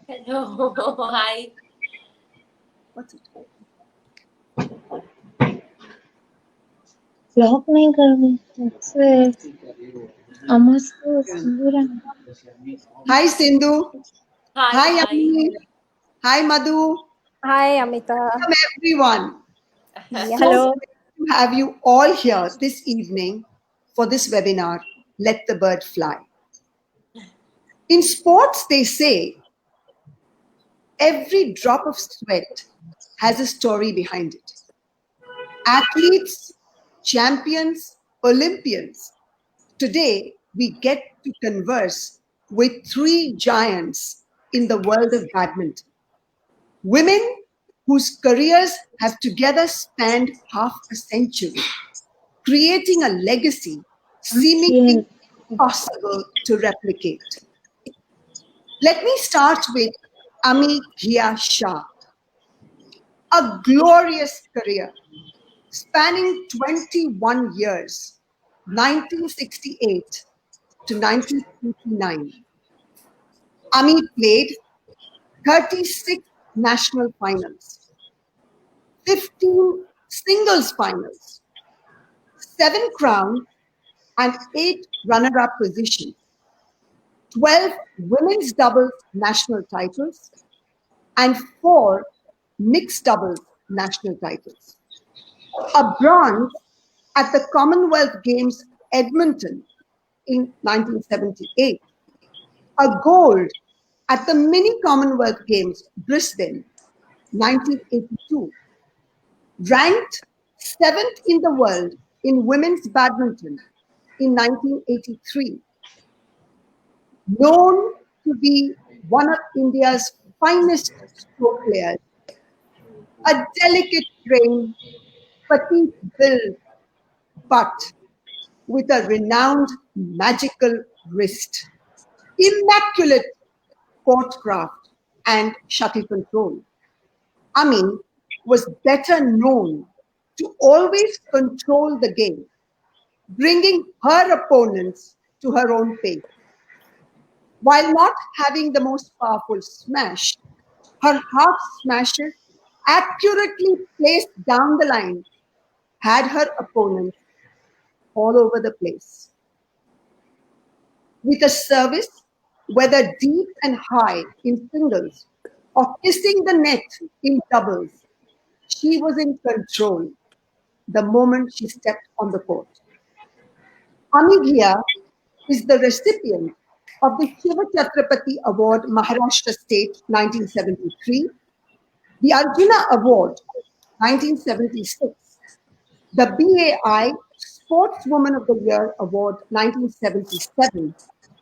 Hello. Hi. What's it? Vlog नहीं करनी that's Amastu Sindura. Hi, Sindhu. Hi, Hi, hi. Yami. Hi, Madhu. Hi, Amita. Welcome, everyone. Yeah. So Hello. glad to have you all here this evening for this webinar, Let the Bird Fly. In sports, they say every drop of sweat has a story behind it. Athletes, champions, Olympians. Today, we get to converse with three giants in the world of badminton. Women whose careers have together spanned half a century, creating a legacy seemingly impossible to replicate. Let me start with Ami Ghia Shah, a glorious career spanning 21 years, 1968 to 1989. Ami played 36 national finals, 15 singles finals, 7 crowns and 8 runner-up positions, 12 women's doubles national titles, and 4 mixed doubles national titles. A bronze at the Commonwealth Games Edmonton in 1978, a gold at the Mini Commonwealth Games Brisbane 1982, ranked 7th in the world in women's badminton in 1983, known to be one of India's finest stroke players, a delicate frame, petite build, but with a renowned magical wrist, immaculate court craft, and shuttle control. Ami was better known to always control the game, bringing her opponents to her own pace. While not having the most powerful smash, her half smashes accurately placed down the line had her opponents all over the place. With a service, whether deep and high in singles or kissing the net in doubles, she was in control the moment she stepped on the court. Ami Ghia is the recipient of the Shiva Chhatrapati Award, Maharashtra State, 1973, the Arjuna Award, 1976, the BAI Sportswoman of the Year Award, 1977,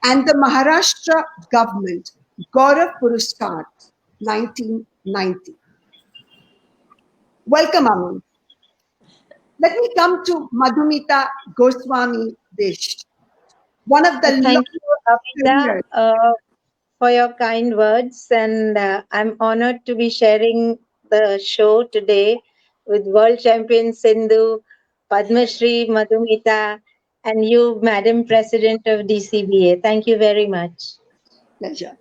and the Maharashtra Government Gaurav Puruskar, 1990. Welcome, Ami. Let me come to Madhumita Goswami Desh, one of the Thank you, Amita, careers. for your kind words, and I'm honored to be sharing the show today with world champion Sindhu, Padma Shri Madhumita, and you, Madam President of DCBA. Thank you very much. Pleasure.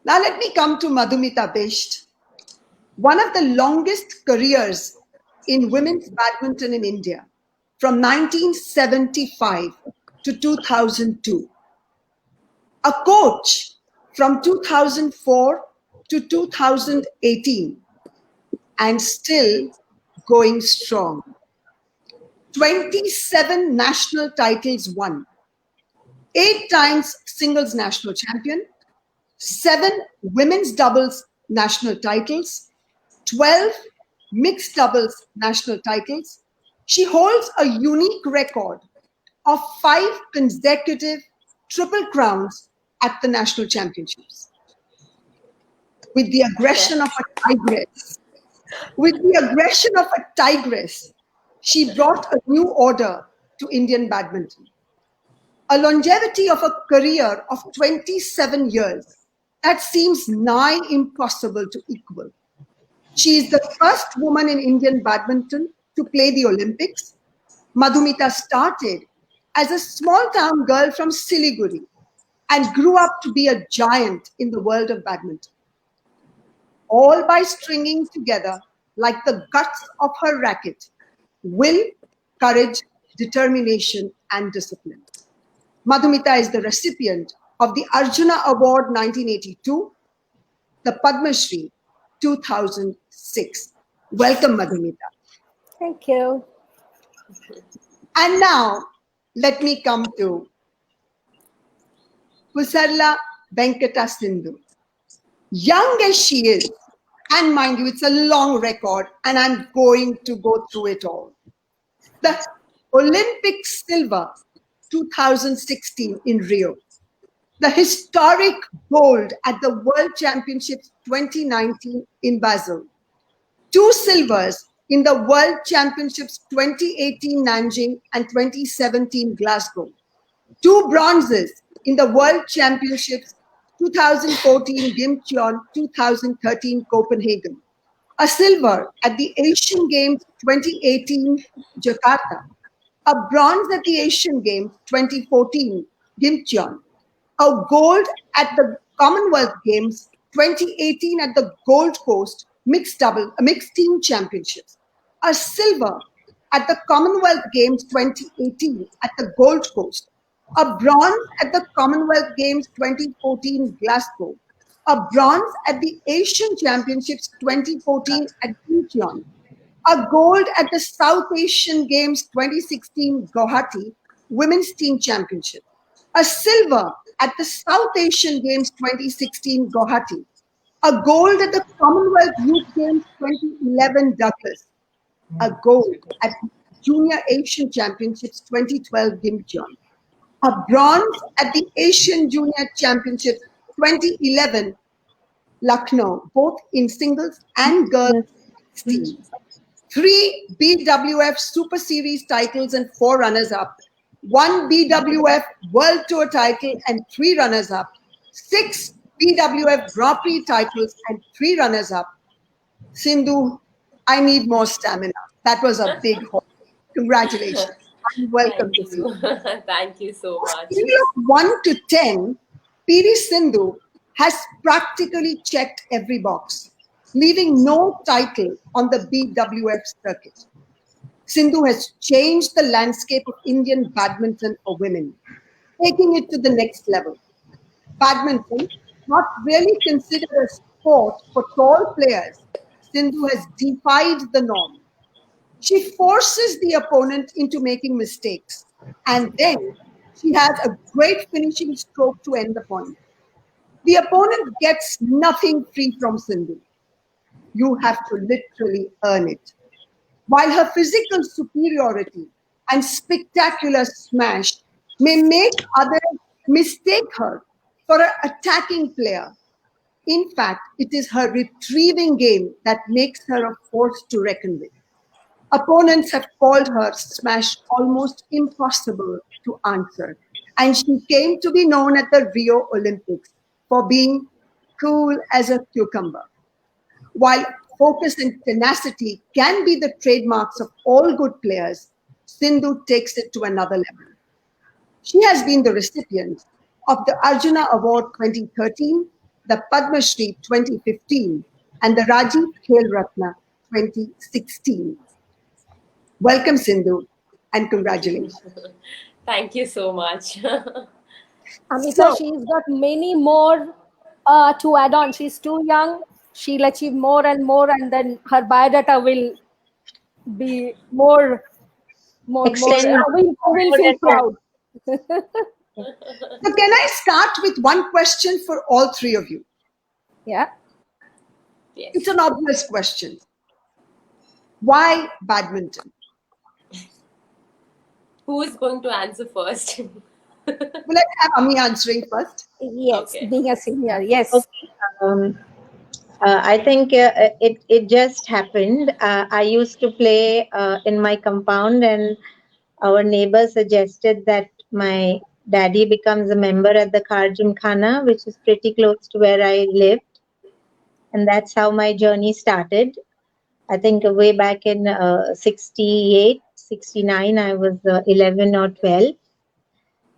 Now let me come to Madhumita Bisht, one of the longest careers in women's badminton in India, from 1975 to 2002. A coach from 2004 to 2018, and still going strong. 27 national titles won, 8 times singles national champion, 7 women's doubles national titles, 12 mixed doubles national titles. She holds a unique record of 5 consecutive triple crowns at the national championships. With the aggression of a tigress, she brought a new order to Indian badminton. A longevity of a career of 27 years that seems nigh impossible to equal. She is the first woman in Indian badminton to play the Olympics. Madhumita started as a small town girl from Siliguri and grew up to be a giant in the world of badminton. all by stringing together, like the guts of her racket, will, courage, determination, and discipline. Madhumita is the recipient of the Arjuna Award 1982, the Padma Shri 2006. Welcome, Madhumita. Thank you. And now, let me come to Pusarla Venkata Sindhu. Young as she is, and mind you, it's a long record, and I'm going to go through it all. The Olympic silver 2016 in Rio, the historic gold at the World Championships 2019 in Basel, 2 silvers in the World Championships 2018 Nanjing and 2017 Glasgow, 2 bronzes in the World Championships 2014 Gimcheon, 2013 Copenhagen, a silver at the Asian Games 2018 Jakarta, a bronze at the Asian Games 2014 Gimcheon, a gold at the Commonwealth Games 2018 at the Gold Coast mixed team championships, a silver at the Commonwealth Games 2018 at the Gold Coast, a bronze at the Commonwealth Games 2014 Glasgow, a bronze at the Asian Championships 2014 at Incheon, a gold at the South Asian Games 2016 Guwahati Women's Team Championship, a silver at the South Asian Games 2016 Guwahati, a gold at the Commonwealth Youth Games 2011 Douglas, a gold at Junior Asian Championships 2012 Gimcheon, a bronze at the Asian Junior Championships 2011 Lucknow, both in singles and girls teams. 3 BWF Super Series titles and 4 runners-up, 1 BWF World Tour title and 3 runners-up, 6 BWF Grand Prix titles and 3 runners-up. Sindhu, I need more stamina. That was a big haul. Congratulations. And welcome to you. Thank you so much. Scale of 1 to 10, PV Sindhu has practically checked every box, leaving no title on the BWF circuit. Sindhu has changed the landscape of Indian badminton for women, taking it to the next level. Badminton, not really considered a sport for tall players, Sindhu has defied the norm. She forces the opponent into making mistakes, and then she has a great finishing stroke to end the point. The opponent gets nothing free from Sindhu. You have to literally earn it. While her physical superiority and spectacular smash may make others mistake her for an attacking player, in fact, it is her retrieving game that makes her a force to reckon with. Opponents have called her smash almost impossible to answer, and she came to be known at the Rio Olympics for being cool as a cucumber. While focus and tenacity can be the trademarks of all good players, Sindhu takes it to another level. She has been the recipient of the Arjuna Award 2013, the Padma Shri 2015, and the Rajiv Khel Ratna 2016. Welcome, Sindhu, and congratulations. Thank you so much. Amita, she's got many more to add on. She's too young. She'll achieve more and more, and then her biodata will be more. Extend. We'll feel proud. So can I start with one question for all 3 of you? Yeah. Yes. It's an obvious question. Why badminton? Who is going to answer first? Well, let's have Ami answering first. Yes, Okay. being a senior. Yes. Okay. I think it just happened. I used to play in my compound, and our neighbor suggested that my daddy becomes a member at the Kharjim Khana, which is pretty close to where I lived. And that's how my journey started. I think way back in 68, 69, I was 11 or 12.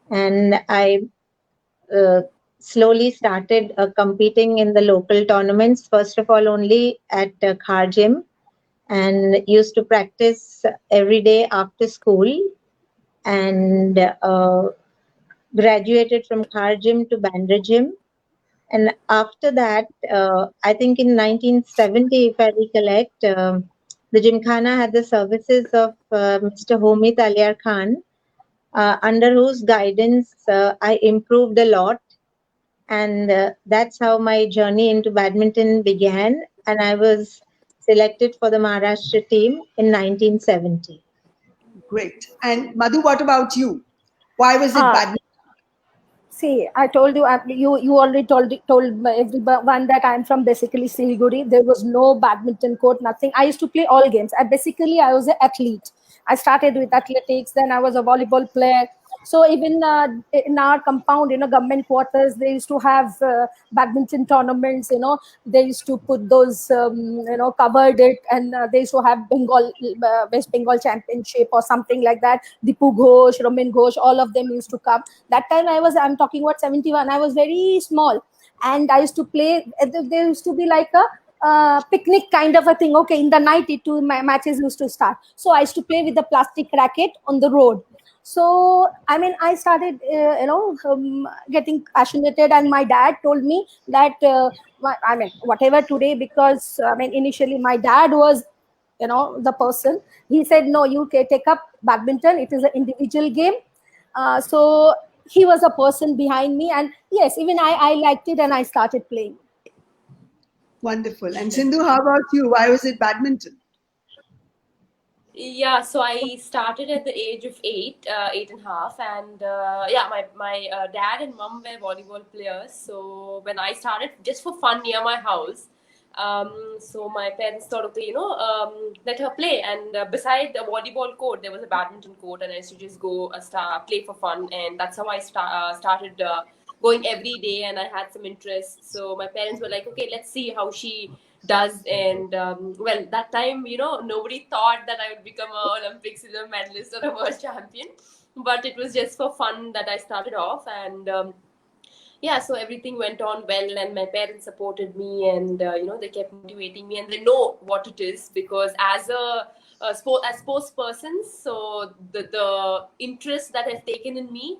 And I slowly started competing in the local tournaments. First of all, only at Khar Gym, and used to practice every day after school, and graduated from Khar Gym to Bandra Gym. And after that, I think in 1970, if I recollect, the Gymkhana had the services of Mr. Homit Aliar Khan, under whose guidance I improved a lot. And that's how my journey into badminton began. And I was selected for the Maharashtra team in 1970. Great. And Madhu, what about you? Why was it Uh, badminton? See, I told you, you already told everyone that I'm from basically Siliguri. There was no badminton court, nothing. I used to play all games. I was an athlete. I started with athletics, then I was a volleyball player. So even in our compound, government quarters, they used to have badminton tournaments. They used to put those, covered it, and they used to have West Bengal championship or something like that. Dipu Ghosh, Ramin Ghosh, all of them used to come. That time I'm talking about 71. I was very small, and I used to play. There used to be like a picnic kind of a thing. Okay, in the night, matches used to start. So I used to play with the plastic racket on the road. So I mean, I started, getting passionate, and my dad told me that, I mean, whatever today, because I mean, initially my dad was, the person. He said, no, you can take up badminton. It is an individual game. So he was a person behind me, and yes, even I liked it, and I started playing. Wonderful. And Sindhu, how about you? Why was it badminton? Yeah, so I started at the age of 8.5, and yeah, my dad and mom were volleyball players. So when I started, just for fun near my house, so my parents thought, okay, let her play. And beside the volleyball court, there was a badminton court, and I used to just go play for fun, and that's how I started going every day, and I had some interest. So my parents were like, okay, let's see how she does. And well, that time, nobody thought that I would become an Olympic silver medalist or a world champion, but it was just for fun that I started off. And yeah, so everything went on well, and my parents supported me, and they kept motivating me, and they know what it is, because as as sports persons, so the interest that has taken in me,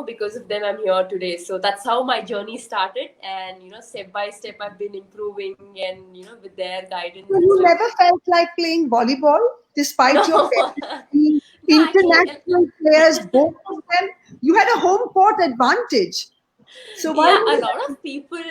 because of them I'm here today. So that's how my journey started, and step by step I've been improving, and with their guidance So and you so. never felt like playing volleyball despite your No. parents being No, actually, international players, both of them? You had a home court advantage. So why yeah, a was lot of people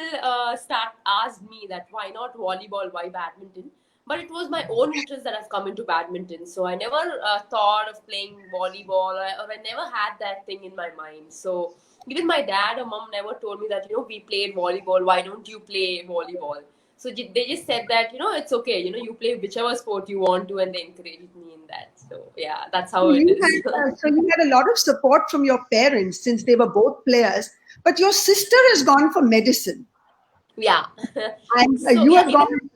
start asked me that why not volleyball, why badminton. But it was my own interest that I've come into badminton. So I never thought of playing volleyball, or I never had that thing in my mind. So even my dad or mom never told me that, we played volleyball, why don't you play volleyball? So they just said that, it's okay, you play whichever sport you want to, and they encouraged me in that. So yeah, that's so how it you is. had a lot of support from your parents since they were both players, but your sister has gone for medicine, Yeah. and So you yeah, have even gone.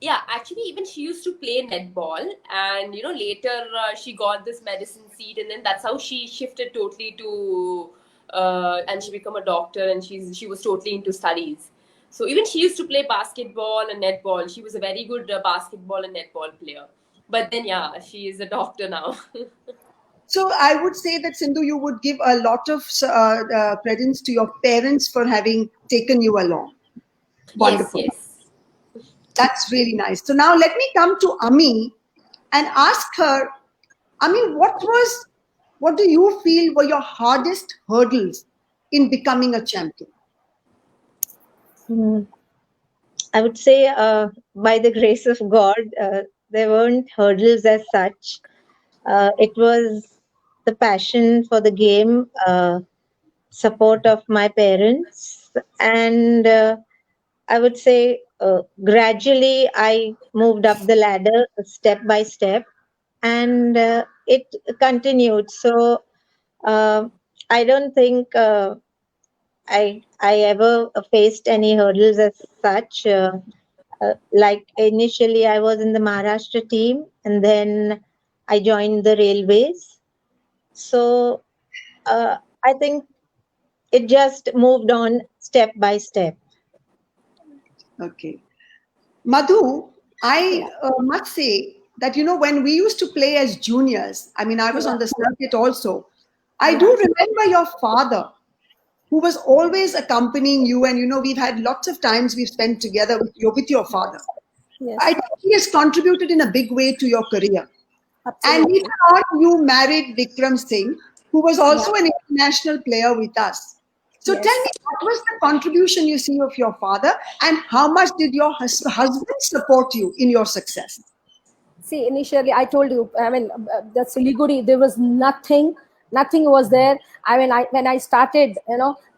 yeah, actually, even she used to play netball, and later she got this medicine seat, and then that's how she shifted totally to and she became a doctor, and she was totally into studies. So even she used to play basketball and netball. She was a very good basketball and netball player. But then yeah, she is a doctor now. So I would say that Sindhu, you would give a lot of credence to your parents for having taken you along. Yes, Wonderful. yes. That's really nice. So now let me come to Ami and ask her, Ami, what do you feel were your hardest hurdles in becoming a champion? Hmm. I would say, by the grace of God, there weren't hurdles as such. It was the passion for the game, support of my parents, and I would say gradually I moved up the ladder step by step, and it continued. So I don't think I ever faced any hurdles as such. Like initially, I was in the Maharashtra team, and then I joined the railways. So I think it just moved on step by step. Okay. Madhu, I must say that, when we used to play as juniors, I mean, I was on the circuit also. I do remember your father, who was always accompanying you. And, we've had lots of times we've spent together with your father. Yes. I think he has contributed in a big way to your career. And Absolutely. later on, you married Vikram Singh, who was also an international player with us. So Yes. tell me, what was the contribution you see of your father, and how much did your husband support you in your success? See, initially, I told you, I mean, the Siliguri, there was nothing was there. I mean, when I started,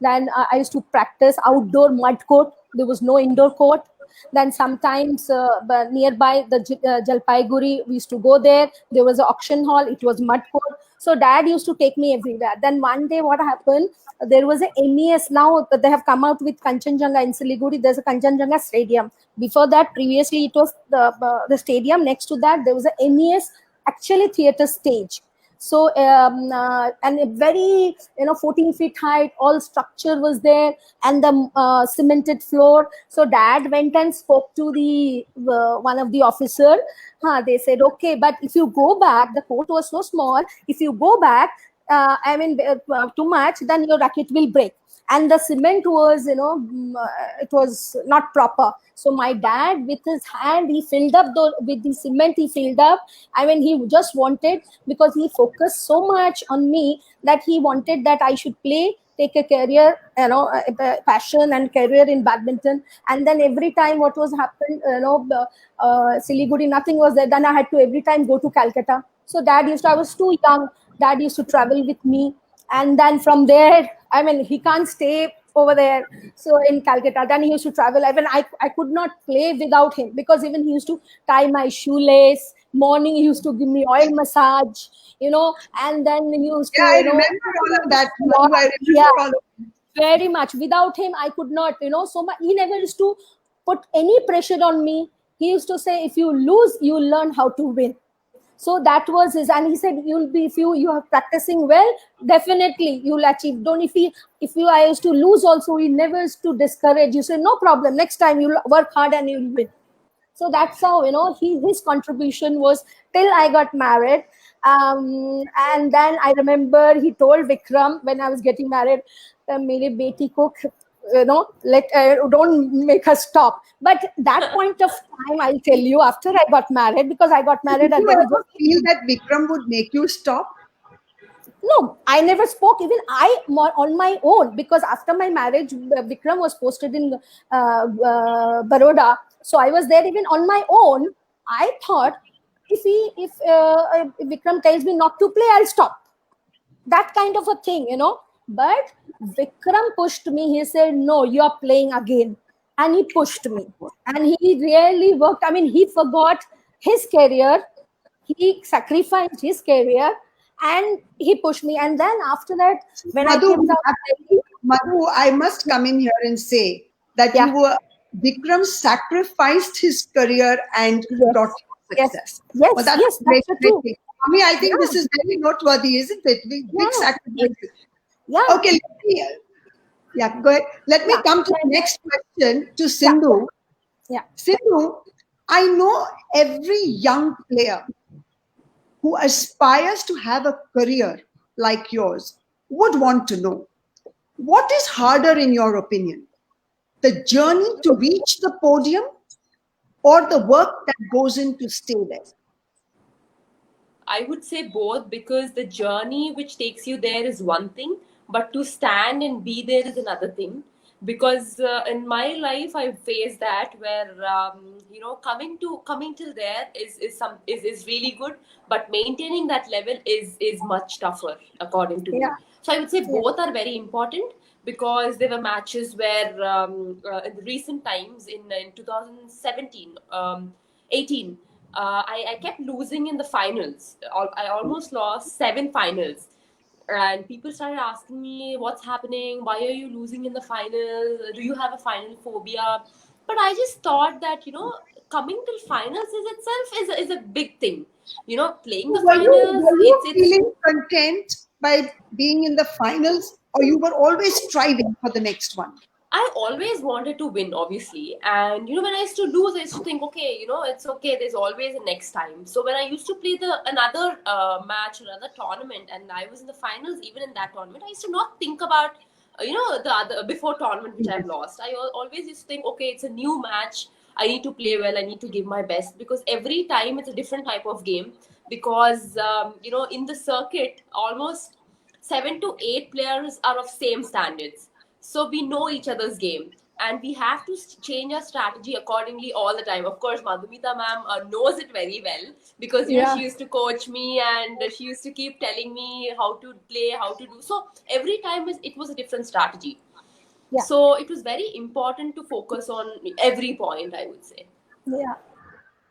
then I used to practice outdoor mud court. There was no indoor court. Then sometimes but nearby the Jalpaiguri, we used to go there. There was an auction hall. It was mud court. So dad used to take me everywhere. Then one day, what happened? There was a MES. Now they have come out with Kanchenjunga in Siliguri. There's a Kanchenjunga stadium. Before that, previously it was the stadium. Next to that, there was a MES actually theater stage. So and a very 14 feet height, all structure was there, and the cemented floor. So dad went and spoke to the one of the officer. They said, okay, but if you go back, the court was so small. If you go back, I mean too much, then your racket will break. And the cement was it was not proper. So my dad, with his hand, he filled up with the cement. He filled up. I mean, he just wanted, because he focused so much on me, that he wanted that I should play, take a career, passion and career in badminton. And then every time what was happened, Siliguri, nothing was there. Then I had to every time go to Calcutta. So dad used to, I was too young. Dad used to travel with me. And then from there, I mean, he can't stay over there. So in Calcutta, then he used to travel. I mean, I could not play without him, because even he used to tie my shoelace. Morning, he used to give me oil massage, and then he used to, Yeah, I remember all of that. Madhu. I remember yeah, all of that. very much. Without him, I could not, so much. He never used to put any pressure on me. He used to say, if you lose, you learn how to win. So that was his, and he said, you'll be, if you are practicing well, definitely you'll achieve. Don't, if you I used to lose also, he never used to discourage. You say, no problem, next time you'll work hard and you'll win. So that's how his contribution was till I got married. And then I remember he told Vikram when I was getting married, mere beti ko don't make her stop. But that point of time, I'll tell you, after I got married, because I got married Did at you the age ever of, feel that Vikram would make you stop? no, I never spoke. Even on my own, because after my marriage, Vikram was posted in Baroda. So I was there even on my own. I thought, if Vikram tells me not to play, I'll stop. That kind of a thing, But Vikram pushed me. He said, no, you are playing again. And he pushed me. And he really worked. I mean, he forgot his career. He sacrificed his career, and he pushed me. And then after that, when I Madhu, came down, Madhu, I must come in here and say that Vikram sacrificed his career and brought you success. Yes, But that's yes, great, that's great true. thing. I mean, I think this is very noteworthy, isn't it? Big sacrifice. Yeah. Okay, go ahead. Let me come to the next question to Sindhu. Yeah. Sindhu, I know every young player who aspires to have a career like yours would want to know, what is harder in your opinion? The journey to reach the podium, or the work that goes in to stay there? I would say both, because the journey which takes you there is one thing, but to stand and be there is another thing. Because in my life, I've faced that where coming till there is really good, but maintaining that level is much tougher, according to me. So I would say both are very important, because there were matches where in the recent times in 2017, 18. I kept losing in the finals. I almost lost 7 finals. And people started asking me, what's happening? Why are you losing in the final? Do you have a final phobia? But I just thought that, coming till finals is a big thing. Playing the Were finals, you it's feeling content by being in the finals or you were always striving for the next one? I always wanted to win, obviously. And, when I used to lose, I used to think, okay, it's okay. There's always a next time. So when I used to play another match, another tournament, and I was in the finals, even in that tournament, I used to not think about, the other before tournament which I've lost. I always used to think, okay, it's a new match. I need to play well. I need to give my best, because every time it's a different type of game. Because, in the circuit, almost 7 to 8 players are of same standards, so we know each other's game, and we have to change our strategy accordingly all the time. Of course, Madhumita ma'am knows it very well, because Yeah. she used to coach me, and she used to keep telling me how to play, how to do. So every time it was a different strategy. Yeah. So it was very important to focus on every point, I would say. Yeah.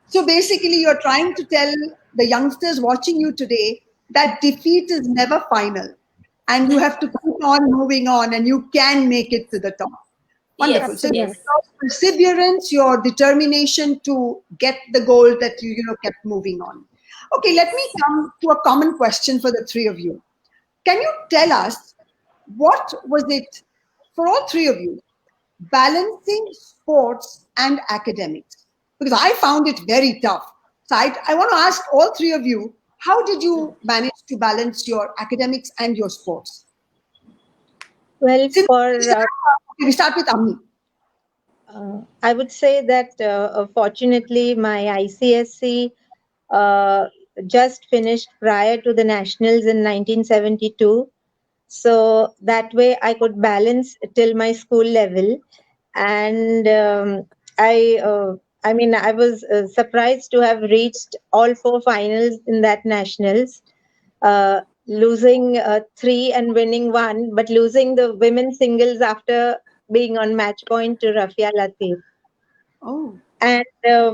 So basically, you're trying to tell the youngsters watching you today that defeat is never final, and you have to keep on moving on, and you can make it to the top. Wonderful. Yes, So yes. your perseverance, your determination to get the goal that you kept moving on. Okay, let me come to a common question for the three of you. Can you tell us what was it for all three of you, balancing sports and academics? Because I found it very tough. So I want to ask all three of you, how did you manage to balance your academics and your sports? Well, We start with Ami. I would say that fortunately my ICSC just finished prior to the nationals in 1972. So that way I could balance till my school level. And I was surprised to have reached all 4 finals in that nationals, losing 3 and winning 1, but losing the women's singles after being on match point to Rafia Latif. Oh. And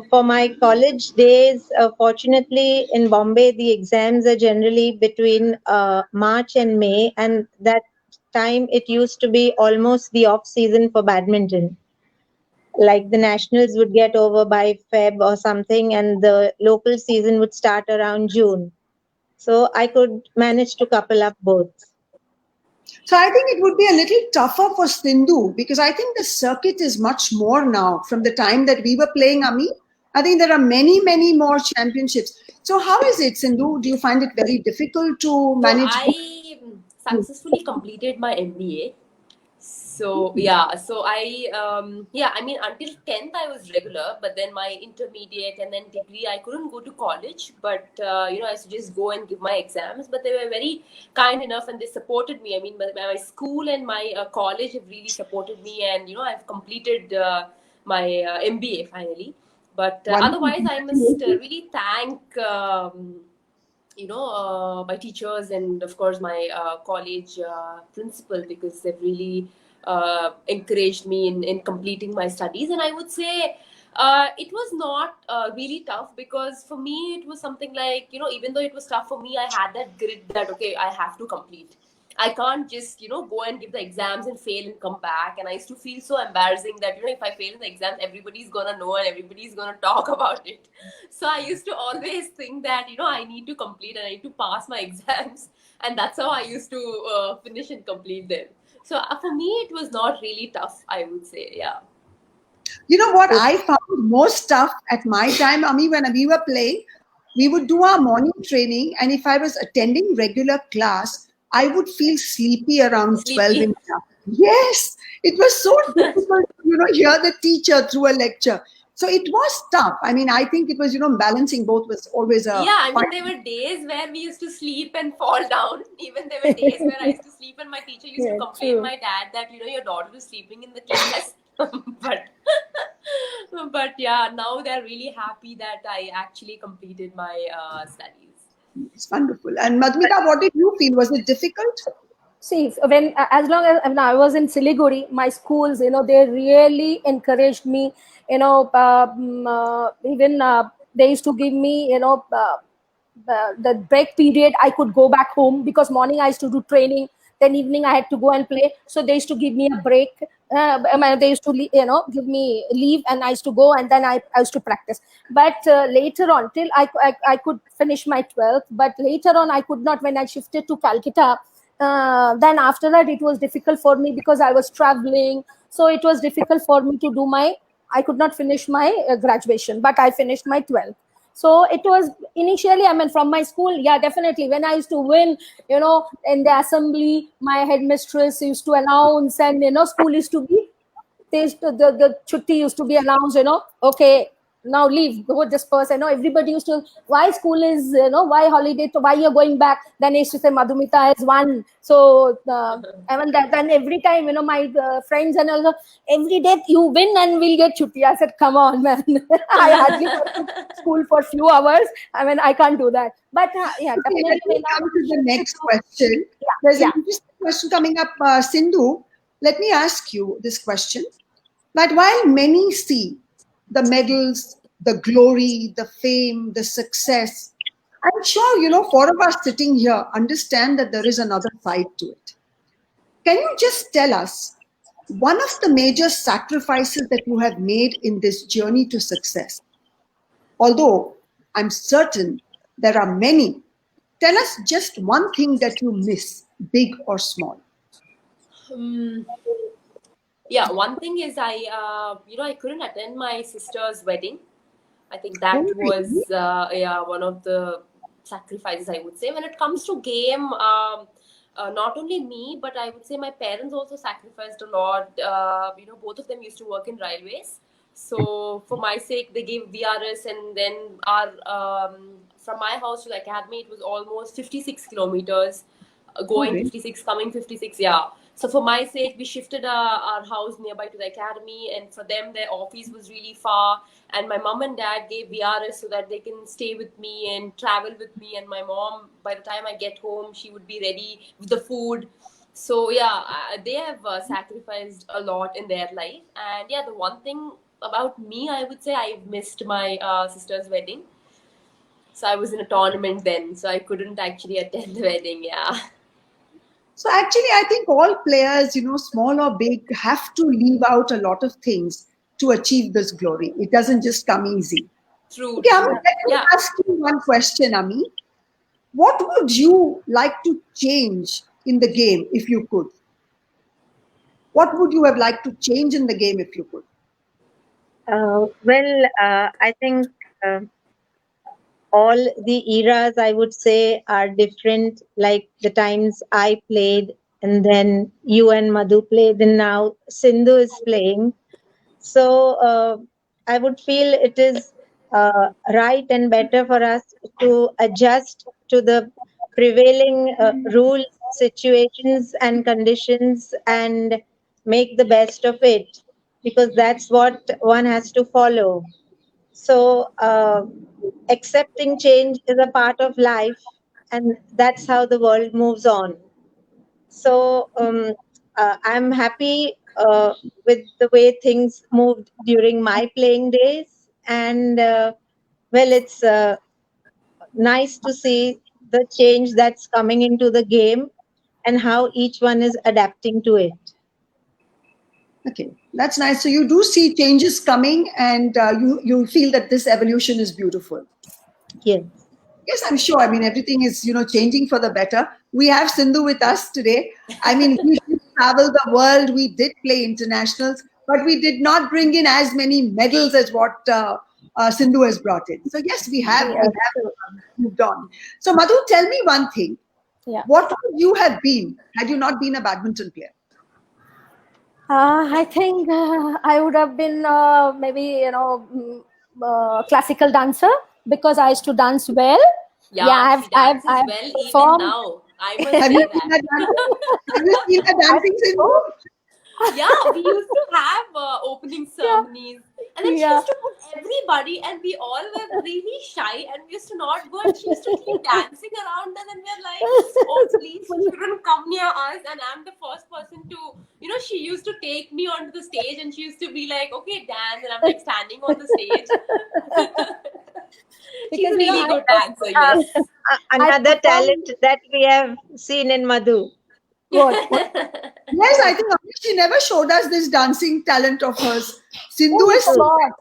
for my college days, fortunately in Bombay, the exams are generally between March and May, and that time it used to be almost the off season for badminton. Like the nationals would get over by Feb or something, and the local season would start around June. So I could manage to couple up both. So I think it would be a little tougher for Sindhu, because I think the circuit is much more now from the time that we were playing, Ami. I think there are many, many more championships. So how is it, Sindhu? Do you find it very difficult to manage? So I successfully completed my MBA. So I mean, until 10th I was regular, but then my intermediate and then degree I couldn't go to college, but I used to just go and give my exams. But they were very kind enough and they supported me. I mean, my school and my college have really supported me, and I've completed my MBA finally. But otherwise, I must really thank my teachers and of course my college principal, because they've really encouraged me in completing my studies. And I would say it was not really tough, because for me it was something like, even though it was tough for me, I had that grit that, okay, I have to complete. I can't just, go and give the exams and fail and come back. And I used to feel so embarrassing that, if I fail in the exams, everybody's going to know and everybody's going to talk about it. So I used to always think that, I need to complete and I need to pass my exams. And that's how I used to finish and complete them. So for me, it was not really tough, I would say. Yeah. You know what I found most tough at my time, Ami, when we were playing, we would do our morning training, and if I was attending regular class, I would feel sleepy around 12 in the afternoon. Yes, it was so difficult to hear the teacher through a lecture. So it was tough. I mean, I think it was, balancing both was always a... Yeah, I mean, there were days where we used to sleep and fall down. Even there were days where I used to sleep and my teacher used to complain my dad that, your daughter is sleeping in the class. but yeah, now they're really happy that I actually completed my studies. It's wonderful. And Madhumita, what did you feel? Was it difficult? See, as long as when I was in Siliguri, my schools, they really encouraged me. Even they used to give me, the break period, I could go back home, because morning I used to do training, then evening I had to go and play. So they used to give me a break. They used to, give me leave, and I used to go, and then I used to practice. But later on, till I could finish my 12th, but later on I could not. When I shifted to Calcutta, then after that it was difficult for me because I was traveling, so it was difficult for me to do my, I could not finish my graduation, but I finished my 12th. So it was initially, I mean, from my school, yeah, definitely. When I used to win, in the assembly, my headmistress used to announce, and school used to be, the chutti used to be announced, okay, now leave, go disperse. Everybody used to, why school is, why holiday, why you're going back? Then I used to say, Madhumita has won. So, I mean, that, then every time, my friends and also, every day you win and we'll get chutti. I said, come on, man. I hardly go to school for a few hours. I mean, I can't do that. But yeah, Okay, definitely. let me come to the next question. Yeah, There's yeah. an interesting question coming up. Sindhu, let me ask you this question. That while many see the medals, the glory, the fame, the success, I'm sure, four of us sitting here understand that there is another side to it. Can you just tell us one of the major sacrifices that you have made in this journey to success? Although I'm certain there are many, tell us just one thing that you miss, big or small. Yeah, one thing is I couldn't attend my sister's wedding. I think that Oh, was really? one of the sacrifices, I would say. When it comes to game, not only me, but I would say my parents also sacrificed a lot. Both of them used to work in railways. So for my sake, they gave VRS, and then our from my house to the academy, it was almost 56 kilometers, going really? 56, coming 56. Yeah. So for my sake, we shifted our house nearby to the academy, and for them, their office was really far. And my mom and dad gave VRS so that they can stay with me and travel with me. And my mom, by the time I get home, she would be ready with the food. So yeah, they have sacrificed a lot in their life. And yeah, the one thing about me, I would say I missed my sister's wedding. So I was in a tournament then, so I couldn't actually attend the wedding. Yeah. So actually, I think all players, small or big, have to leave out a lot of things to achieve this glory. It doesn't just come easy. True, Okay, Ami, true. let me Yeah. ask you one question, Ami. What would you like to change in the game if you could? What would you have liked to change in the game if you could? I think all the eras, I would say, are different. Like the times I played, and then you and Madhu played, and now Sindhu is playing. So I would feel it is right and better for us to adjust to the prevailing rules, situations, and conditions, and make the best of it, because that's what one has to follow. So accepting change is a part of life, and that's how the world moves on. So I'm happy with the way things moved during my playing days, and it's nice to see the change that's coming into the game and how each one is adapting to it. Okay, that's nice. So you do see changes coming, and you feel that this evolution is beautiful. Yes. Yes, I'm sure. I mean, everything is, changing for the better. We have Sindhu with us today. I mean, we did travel the world. We did play internationals, but we did not bring in as many medals as what Sindhu has brought in. So yes, we have moved on. So Madhu, tell me one thing. Yeah. What would you have been had you not been a badminton player? I think I would have been maybe classical dancer, because I used to dance well. Yeah, she dances I've well even performed. now. I must Have say you seen that. Have you seen her dancing, Sindhu? Yeah, we used to have opening ceremonies, and then she Yeah. used to put everybody, and we all were really shy, and we used to not go, and she used to keep dancing around us, and we're like, oh, please, she shouldn't come near us. And I'm the first person to, she used to take me onto the stage, and she used to be like, okay, dance, and I'm like standing on the stage. She's a really good dancer, yes. Another performed- talent that we have seen in Madhu. What? Yes, I think she never showed us this dancing talent of hers. Sindhu Oh, is God.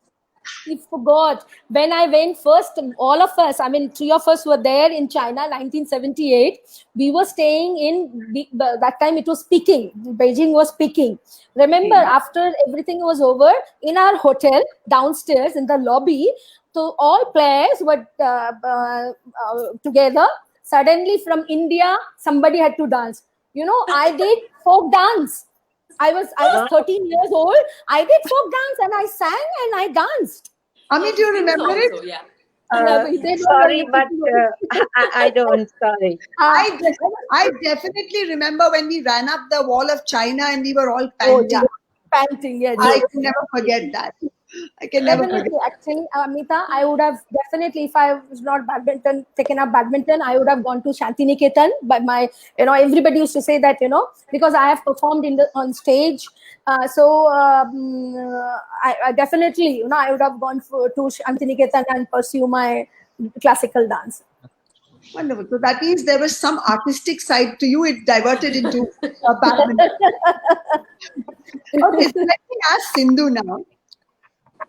We forgot. When I went first, all of us, I mean, 3 of us were there in China, 1978. We were staying in, that time it was Peking. Beijing was Peking. Remember, after everything was over, in our hotel, downstairs in the lobby, so all players were together. Suddenly from India, somebody had to dance. I did folk dance. I was 13 years old. I did folk dance and I sang and I danced. Ami, do you remember it? Also, yeah. Sorry, but I don't. Sorry. I definitely remember when we ran up the wall of China and we were all panting. Panting, yes. I can never forget that. I can never forget. Definitely, actually, Amita, I would have definitely, if I was not taken up badminton, I would have gone to Shantiniketan. But everybody used to say that, because I have performed on stage. I definitely, I would have gone to Shantiniketan and pursue my classical dance. Wonderful. So that means there was some artistic side to you. It diverted into badminton. Okay, so let me ask Sindhu now.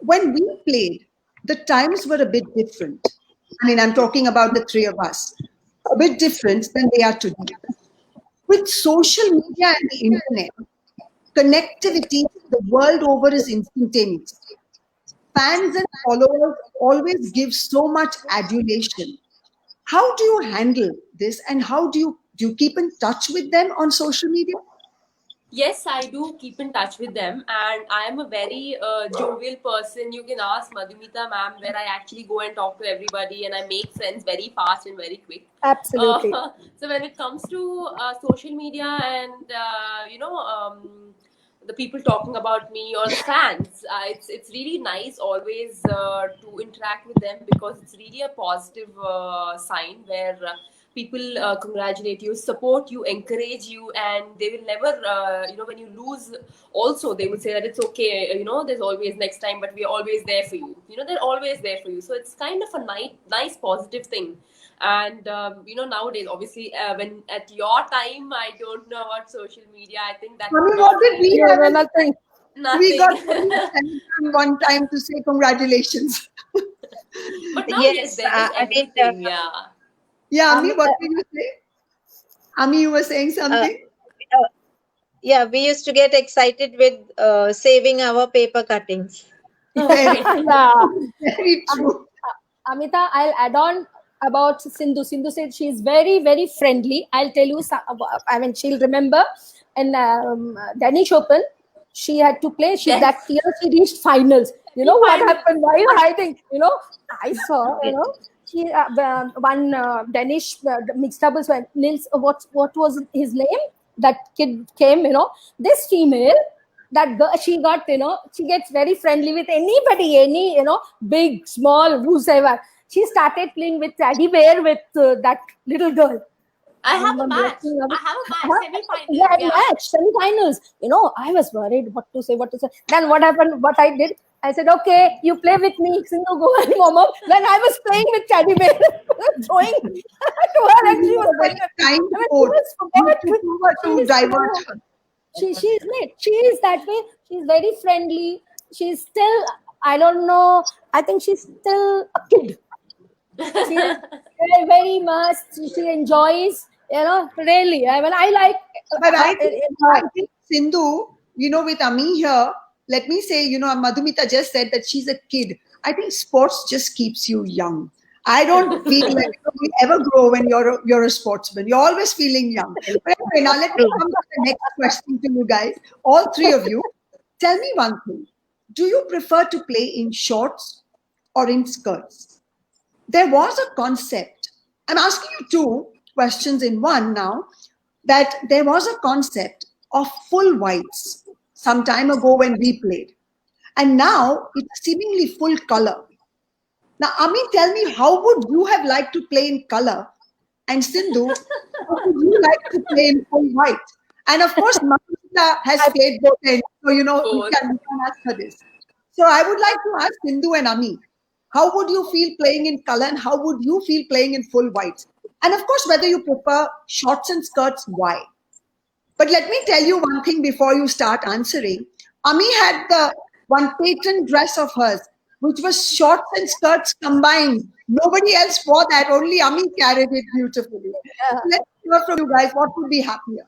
When we played, the times were a bit different. I mean, I'm talking about the three of us. A bit different than they are today. With social media and the internet, connectivity the world over is instantaneous. Fans and followers always give so much adulation. How do you handle this, and how do you keep in touch with them on social media? Yes, I do keep in touch with them, and I am a very jovial person. You can ask Madhumita ma'am, where I actually go and talk to everybody and I make friends very fast and very quick. Absolutely. So when it comes to social media and the people talking about me or the fans, it's really nice always to interact with them, because it's really a positive sign where people congratulate you, support you, encourage you, and they will never, when you lose, also they would say that it's okay, there's always next time, but we're always there for you. They're always there for you. So it's kind of a nice positive thing. And nowadays, obviously, when at your time, I don't know about social media. I think that. What did we have? Nothing. We got one time to say congratulations. But now, Yes, there is I mean, everything. Yeah. Yeah, Ami, what did you say? Ami, you were saying something? Yeah, we used to get excited with saving our paper cuttings. Very, Yeah. very true. Amita, I'll add on about Sindhu. Sindhu said she's very, very friendly. I'll tell you she'll remember. And Danish Open, she had to play. Yes. That year she reached finals. You know what happened? Why are you hiding? I saw, she won Danish mixed doubles when Nils, what was his name? That kid came, this female, that girl, she got, she gets very friendly with anybody, any, big, small, whosoever. She started playing with Teddy Bear with that little girl. I have a match. Semi-finals. I was worried what to say. Then what happened? What I did, I said, okay, you play with me, Sindhu, go and warm up. When I was playing with Teddy Bear, throwing to her, and she was playing she's late. She is that way. She's very friendly. She's still, I don't know, I think she's still a kid. She is very much, she enjoys, really. I mean, I like. But I think Sindhu, with Ami here, let me say, Madhumita just said that she's a kid. I think sports just keeps you young. I don't feel like you ever grow when you're a sportsman. You're always feeling young. But anyway, now let me come to the next question to you guys, all three of you. Tell me one thing. Do you prefer to play in shorts or in skirts? There was a concept. I'm asking you two questions in one now. That there was a concept of full whites some time ago when we played. And now it's seemingly full color. Now, Ami, tell me, how would you have liked to play in color? And Sindhu, how would you like to play in full white? And of course, Madhumita has played both ends, so we can ask her this. So I would like to ask Sindhu and Ami, how would you feel playing in color, and how would you feel playing in full whites? And of course, whether you prefer shorts and skirts, why? But let me tell you one thing before you start answering. Ami had the one patent dress of hers. which was shorts and skirts combined. Nobody else wore that. Only Ami carried it beautifully. Yeah. Let's hear from you guys. What would be happier?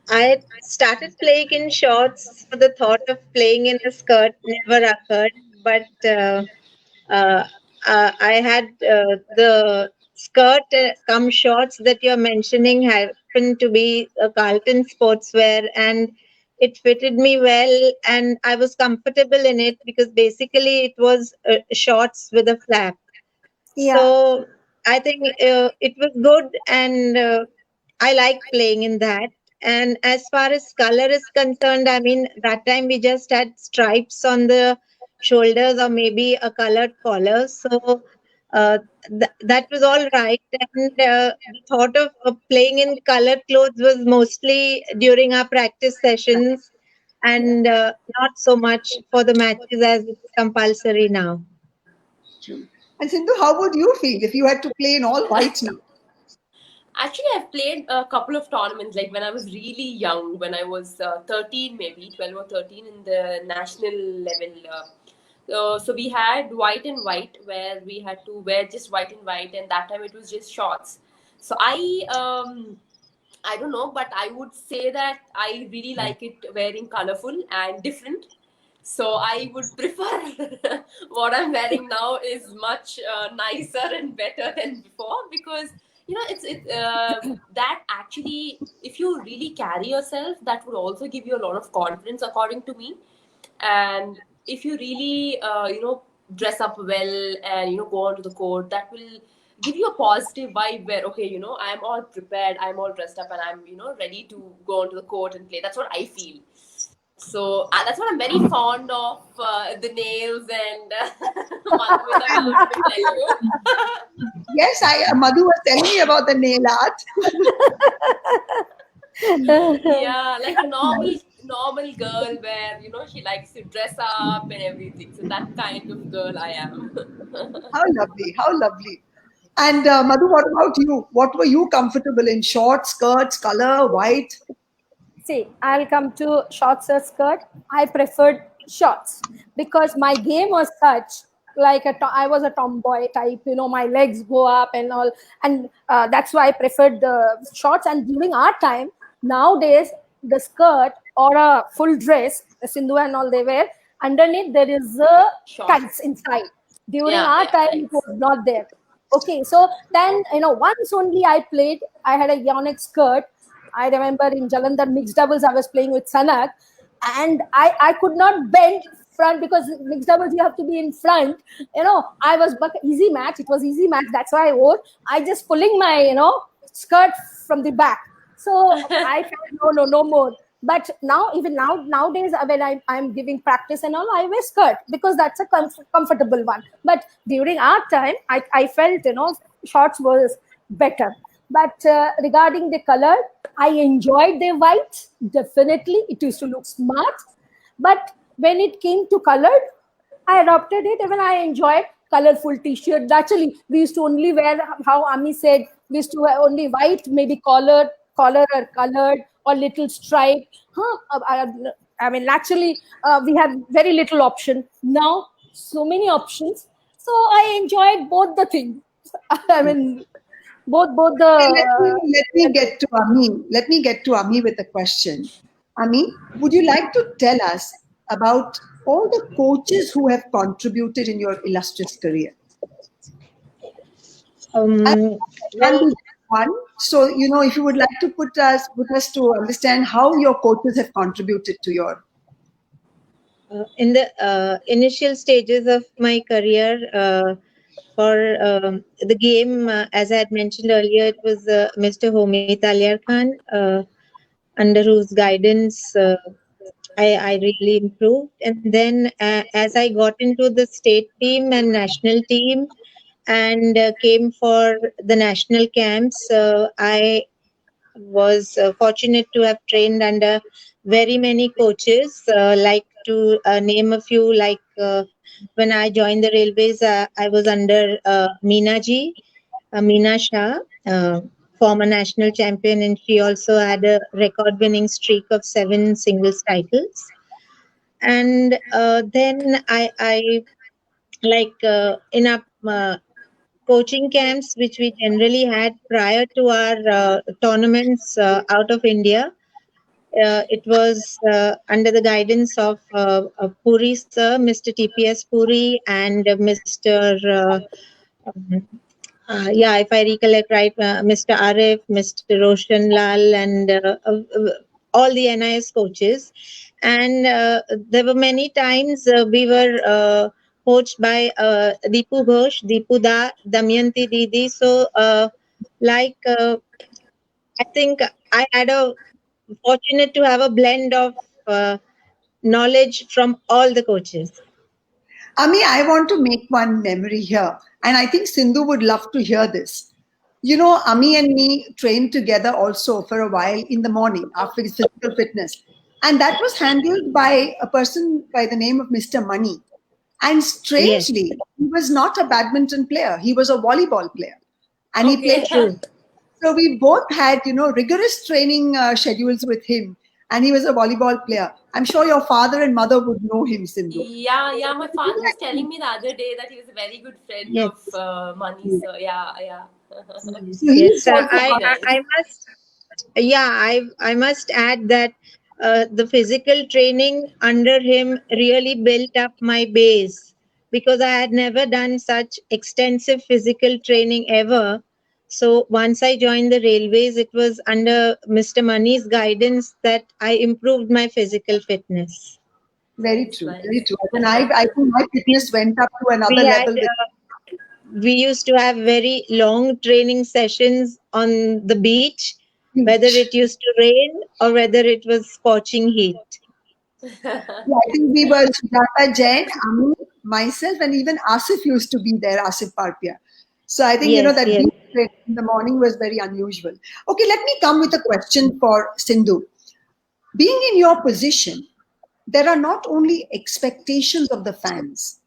I started playing in shorts, so the thought of playing in a skirt never occurred. But uh, I had the skirt come shorts that you're mentioning happened to be a Carlton sportswear, and it fitted me well, and I was comfortable in it because basically it was shorts with a flap. Yeah. So I think it was good, and I like playing in that. And as far as color is concerned, I mean, that time we just had stripes on the shoulders or maybe a colored collar. So that was all right. And the thought of playing in colored clothes was mostly during our practice sessions and not so much for the matches as it's compulsory now. And Sindhu, how would you feel if you had to play in all white now? Actually, I've played a couple of tournaments, like when I was really young, when I was 13, maybe 12 or 13, in the national level. So we had white and white, where we had to wear just white and white, and that time it was just shorts. So I don't know, but I would say that I really like it wearing colorful and different. So I would prefer what I'm wearing now is much nicer and better than before, because that actually, if you really carry yourself, that would also give you a lot of confidence, according to me. And if you really dress up well and go onto the court, that will give you a positive vibe where, okay, I'm all prepared, I'm all dressed up, and I'm ready to go onto the court and play. That's what I feel. So that's what I'm very fond of, the nails and Madhumita will tell you. Yes, Madhu was telling me about the nail art. Yeah, like a normal girl where she likes to dress up and everything. So that kind of girl I am. How lovely, how lovely. And Madhu, what about you? What were you comfortable in? Shorts, skirts, color, white? See, I'll come to shorts or skirt. I preferred shorts because my game was such like I was a tomboy type. My legs go up and all, and that's why I preferred the shorts. And during our time, nowadays the skirt or a full dress, the Sindhu and all they wear, underneath there is a tights Shorts. inside. During Yeah, our yeah, time, it thanks. was not there. Okay, so then once only I played. I had a Yonex skirt. I remember in Jalandhar mixed doubles, I was playing with Sanak, and I could not bend front because mixed doubles you have to be in front. I was but easy match. It was easy match. That's why I wore. I just pulling my skirt from the back. So I felt no more. But now, even nowadays, when I'm giving practice and all, I wear skirt because that's a comfortable one. But during our time, I felt shorts was better. But regarding the color, I enjoyed the white. Definitely, it used to look smart. But when it came to colored, I adopted it. Even I enjoyed colorful T-shirt. Naturally, we used to only wear, how Ami said, we used to wear only white, maybe collar or colored or little stripe. I mean, naturally, we have very little option. Now, so many options. So I enjoyed both the things. I mean, both Okay, let me the get to Ami. Let me get to Ami with a question. Ami, would you like to tell us about all the coaches who have contributed in your illustrious career? I Um, can't well, do that one. So, if you would like to put us to understand how your coaches have contributed to your. in the initial stages of my career, for the game, as I had mentioned earlier, it was Mr. Homi Talyar Khan, under whose guidance I really improved. And then as I got into the state team and national team and came for the national camps, I was fortunate to have trained under very many coaches. Like to name a few, like when I joined the railways, I was under Meena ji, Meena Shah, former national champion, and she also had a record winning streak of 7 singles titles. And then I like in our coaching camps, which we generally had prior to our tournaments out of India. It was under the guidance of Puri sir, Mr. TPS Puri, and Mr. Um, yeah, if I recollect right, Mr. Arif, Mr. Roshan Lal, and all the NIS coaches. And there were many times we were coached by Deepu Ghosh, Deepu Da, Damayanti Didi. So, like, I think I had a fortunate to have a blend of knowledge from all the coaches. Ami, I want to make one memory here, and I think Sindhu would love to hear this. You know, Ami and me trained together also for a while in the morning after physical fitness. And that was handled by a person by the name of Mr. Mani. And strangely, he was not a badminton player, he was a volleyball player. And he Okay. played. So we both had, rigorous training schedules with him. And he was a volleyball player. I'm sure your father and mother would know him, Sindhu. Yeah. My father was telling me the other day that he was a very good friend Yes. of Mani. So yeah. So Yes, he's also I must. Yeah, I must add that the physical training under him really built up my base, because I had never done such extensive physical training ever. So once I joined the railways, it was under Mr. Mani's guidance that I improved my physical fitness. very Nice, true, nice. very true. And I think my fitness went up to another We had level. we used to have very long training sessions on the beach, whether it used to rain or whether it was scorching heat. Yeah, I think we were Sujata Jain, Ami, myself, and even Asif used to be there, Asif Parpia. So I think, Yes, that yes. beach trip in the morning was very unusual. Okay, let me come with a question for Sindhu. Being in your position, there are not only expectations of the fans,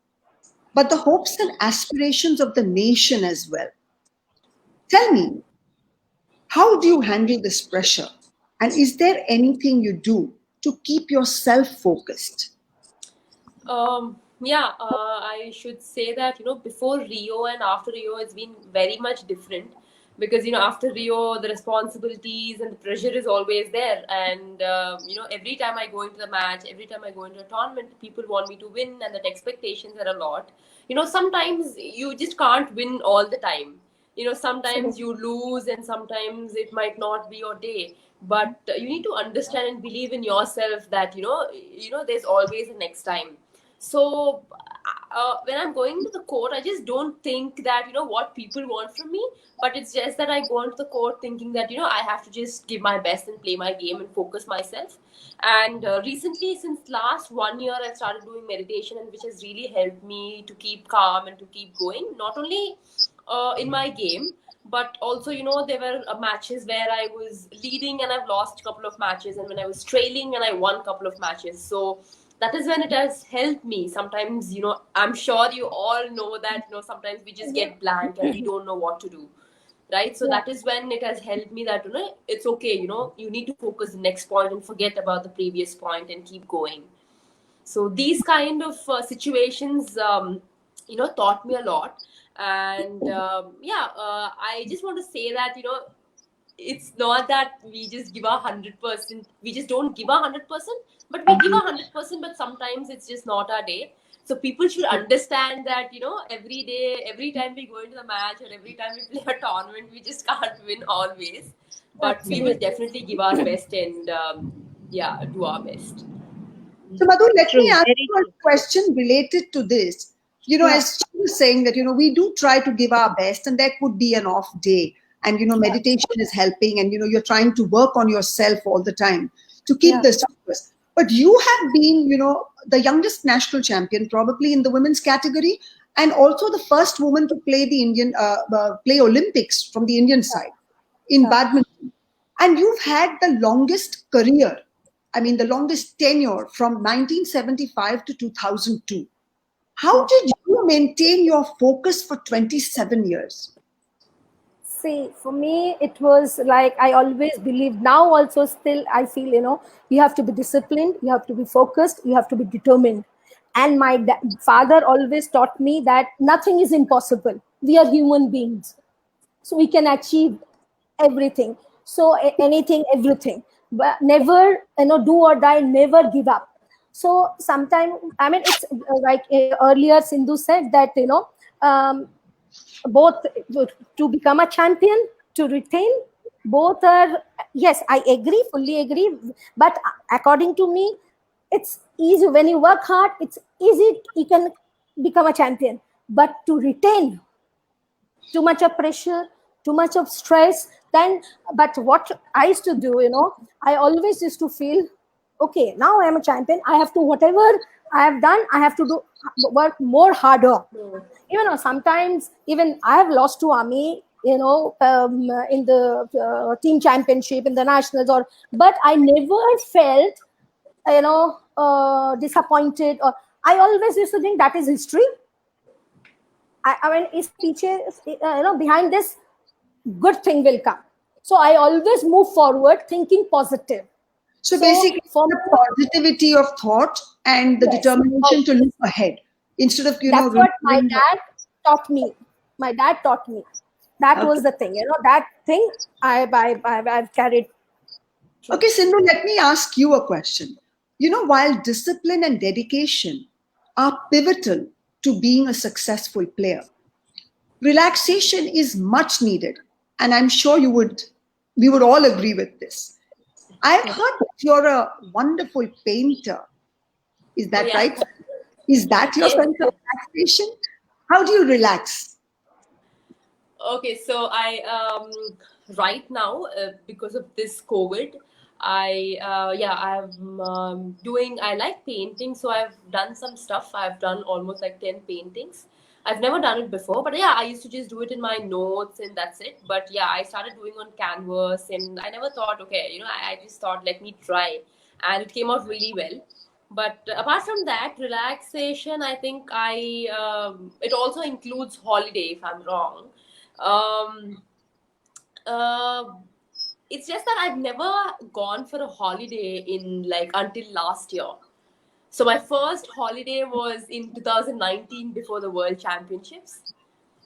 but the hopes and aspirations of the nation as well. Tell me, how do you handle this pressure? And is there anything you do to keep yourself focused? I should say that before Rio and after Rio, it's been very much different because after Rio, the responsibilities and the pressure is always there, and every time I go into the match, every time I go into a tournament, people want me to win, and that expectations are a lot. Sometimes you just can't win all the time. Sometimes you lose, and sometimes it might not be your day. But you need to understand and believe in yourself that there's always a next time. So when I'm going to the court, I just don't think that what people want from me, but it's just that I go into the court thinking that I have to just give my best and play my game and focus myself. And recently, since last 1 year, I started doing meditation, and which has really helped me to keep calm and to keep going. Not only in my game, but also there were matches where I was leading and I've lost a couple of matches, and when I was trailing and I won a couple of matches. So that is when it has helped me. Sometimes I'm sure you all know that sometimes we just get blank and we don't know what to do, right? So that is when it has helped me that it's okay, you need to focus the next point and forget about the previous point and keep going. So these kind of situations taught me a lot. And I just want to say that it's not that we just give 100%. We just don't give 100%, but we give 100%. But sometimes it's just not our day. So people should understand that every day, every time we go into the match or every time we play a tournament, we just can't win always. But we will definitely give our best and do our best. So, Madhu, let me ask Very you a question related to this. As she was saying that, we do try to give our best, and there could be an off day. And, meditation is helping, and, you're trying to work on yourself all the time to keep this focus. But you have been, the youngest national champion, probably in the women's category, and also the first woman to play the play Olympics from the Indian side in badminton. And you've had the longest career. I mean, the longest tenure from 1975 to 2002. How did you maintain your focus for 27 years? See, for me, it was like I always believed. Now, also, still, I feel, you have to be disciplined, you have to be focused, you have to be determined. And my father always taught me that nothing is impossible. We are human beings, so we can achieve everything. So, anything, everything, but never, do or die, never give up. So, sometime, I mean, it's like earlier Sindhu said that, both to become a champion, to retain, both are, yes, I agree, fully agree, but according to me, it's easy. When you work hard, it's easy, you can become a champion, but to retain, too much of pressure, too much of stress, then, but what I used to do, I always used to feel, okay, now I am a champion, I have to, whatever I have done, I have to do, work more harder. Sometimes even I have lost to army, in the team championship, in the nationals, but I never felt, disappointed, or I always used to think that is history. I mean, is teachers, behind this, good thing will come. So I always move forward thinking positive. So basically, for the positivity of thought and the Yes. determination to look ahead instead of, That's what my remembering- dad taught me. My dad taught me. That was the thing, that thing I've carried. Okay, Sindhu, let me ask you a question. While discipline and dedication are pivotal to being a successful player, relaxation is much needed. And I'm sure we would all agree with this. I've heard that you're a wonderful painter. Is that Oh, yeah. right? Is that your Yes. sense of relaxation? How do you relax? Okay, so I right now because of this COVID, I'm doing. I like painting, so I've done some stuff. I've done almost like 10 paintings. I've never done it before, but yeah, I used to just do it in my notes and that's it. But yeah, I started doing on canvas, and I never thought, okay, I just thought let me try, and it came out really well. But apart from that, relaxation, I think it also includes holiday if I'm wrong. um, uh, it's just that I've never gone for a holiday in like until last year. So my first holiday was in 2019 before the World Championships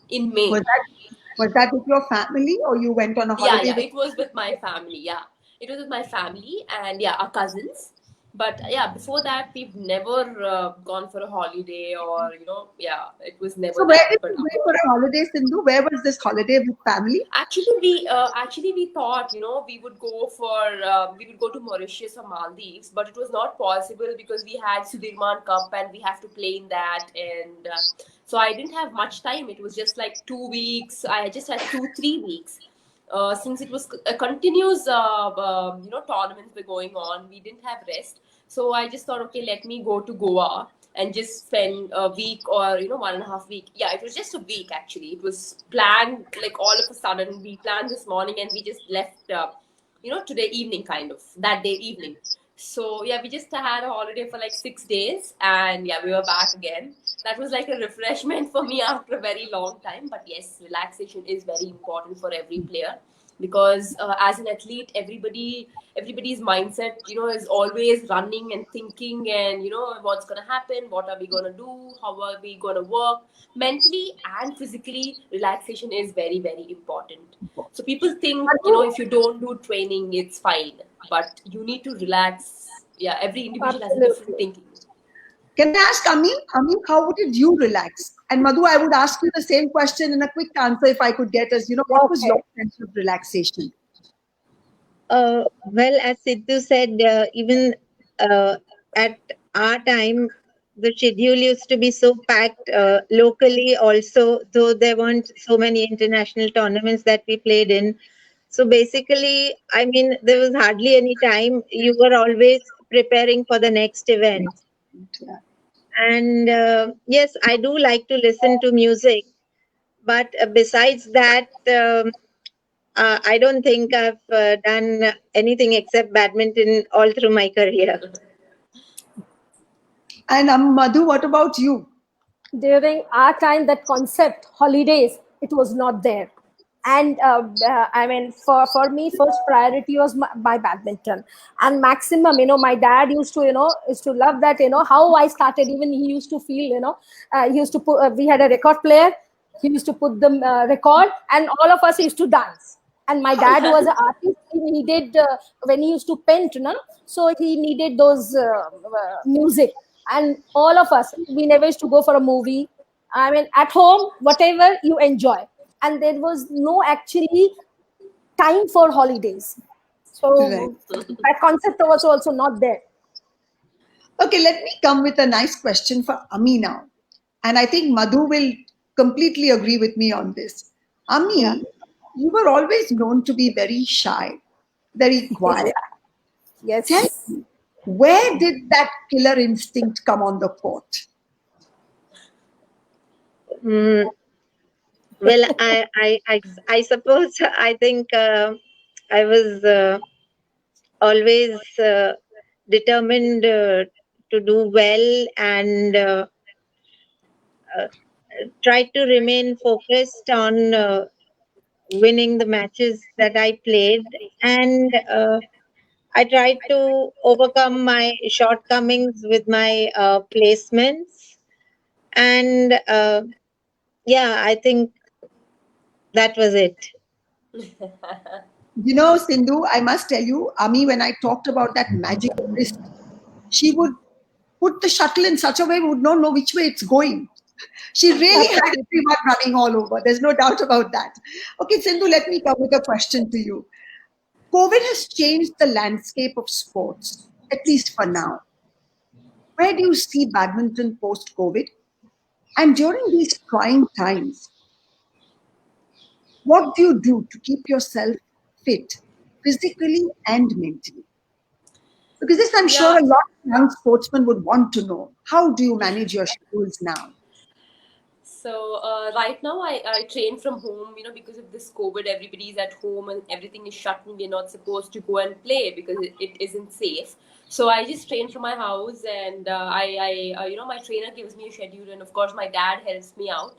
in May. Was that with your family, or you went on a holiday? Yeah, it was with my family. Yeah, it was with my family and yeah, our cousins. But yeah, before that, we've never gone for a holiday, or yeah, it was never. So where that. did But you go for a holiday, Sindhu? Where was this holiday with family? actually we thought we would go to Mauritius or Maldives, but it was not possible because we had Sudirman Cup and we have to play in that, and so I didn't have much time. It was just like 2 weeks. I just had 2-3 weeks. Since it was a continuous tournaments were going on, we didn't have rest. So I just thought, okay, let me go to Goa and just spend a week or 1.5 week. Yeah, it was just a week actually. It was planned like all of a sudden. We planned this morning and we just left today evening, kind of that day evening. So yeah, we just had a holiday for like 6 days, and yeah, we were back again. That was like a refreshment for me after a very long time. But yes, relaxation is very important for every player, because as an athlete, everybody's mindset is always running and thinking, and what's going to happen, what are we going to do, how are we going to work mentally and physically. Relaxation is very, very important. So people think if you don't do training, it's fine, but you need to relax. Yeah, every individual has a different thinking. Can I ask Ami? Ami, how did you relax? And Madhu, I would ask you the same question in a quick answer if I could get us, what was your sense of relaxation? Well, as Sidhu said, even at our time, the schedule used to be so packed locally also, though there weren't so many international tournaments that we played in. So basically, I mean, there was hardly any time. You were always preparing for the next event. Yeah. And yes, I do like to listen to music. But besides that, I don't think I've done anything except badminton all through my career. And Madhu, what about you? During our time, that concept, holidays, it was not there. And I mean, for me, first priority was my badminton. And maximum, my dad used to love that, how I started. Even he used to feel, he used to put, we had a record player. He used to put the record, and all of us used to dance. And my dad was an artist. He did, when he used to paint, so he needed those music. And all of us, we never used to go for a movie. I mean, at home, whatever you enjoy. And there was no actually time for holidays. Right. So that concept was also not there. Okay, let me come with a nice question for Ami now. And I think Madhu will completely agree with me on this. Yeah. Ami, you were always known to be very shy, very quiet. Tell Yes. me, where did that killer instinct come on the court? Mm, well, I suppose I think I was always determined to do well and uh, try to remain focused on winning the matches that I played. And I tried to overcome my shortcomings with my placements. And yeah, I think that was it. You know, Sindhu, I must tell you, Ami, when I talked about that magic wrist, she would put the shuttle in such a way we would not know which way it's going. She really had everyone running all over. There's no doubt about that. Okay, Sindhu, let me come with a question to you. COVID has changed the landscape of sports, at least for now. Where do you see badminton post COVID? And during these trying times, what do you do to keep yourself fit, physically and mentally? Because this, I'm sure Yeah. a lot of young sportsmen would want to know. How do you manage your schedules now? So right now I train from home, because of this COVID, everybody's at home and everything is shut and we're not supposed to go and play because it isn't safe. So I just train from my house and my trainer gives me a schedule and of course my dad helps me out.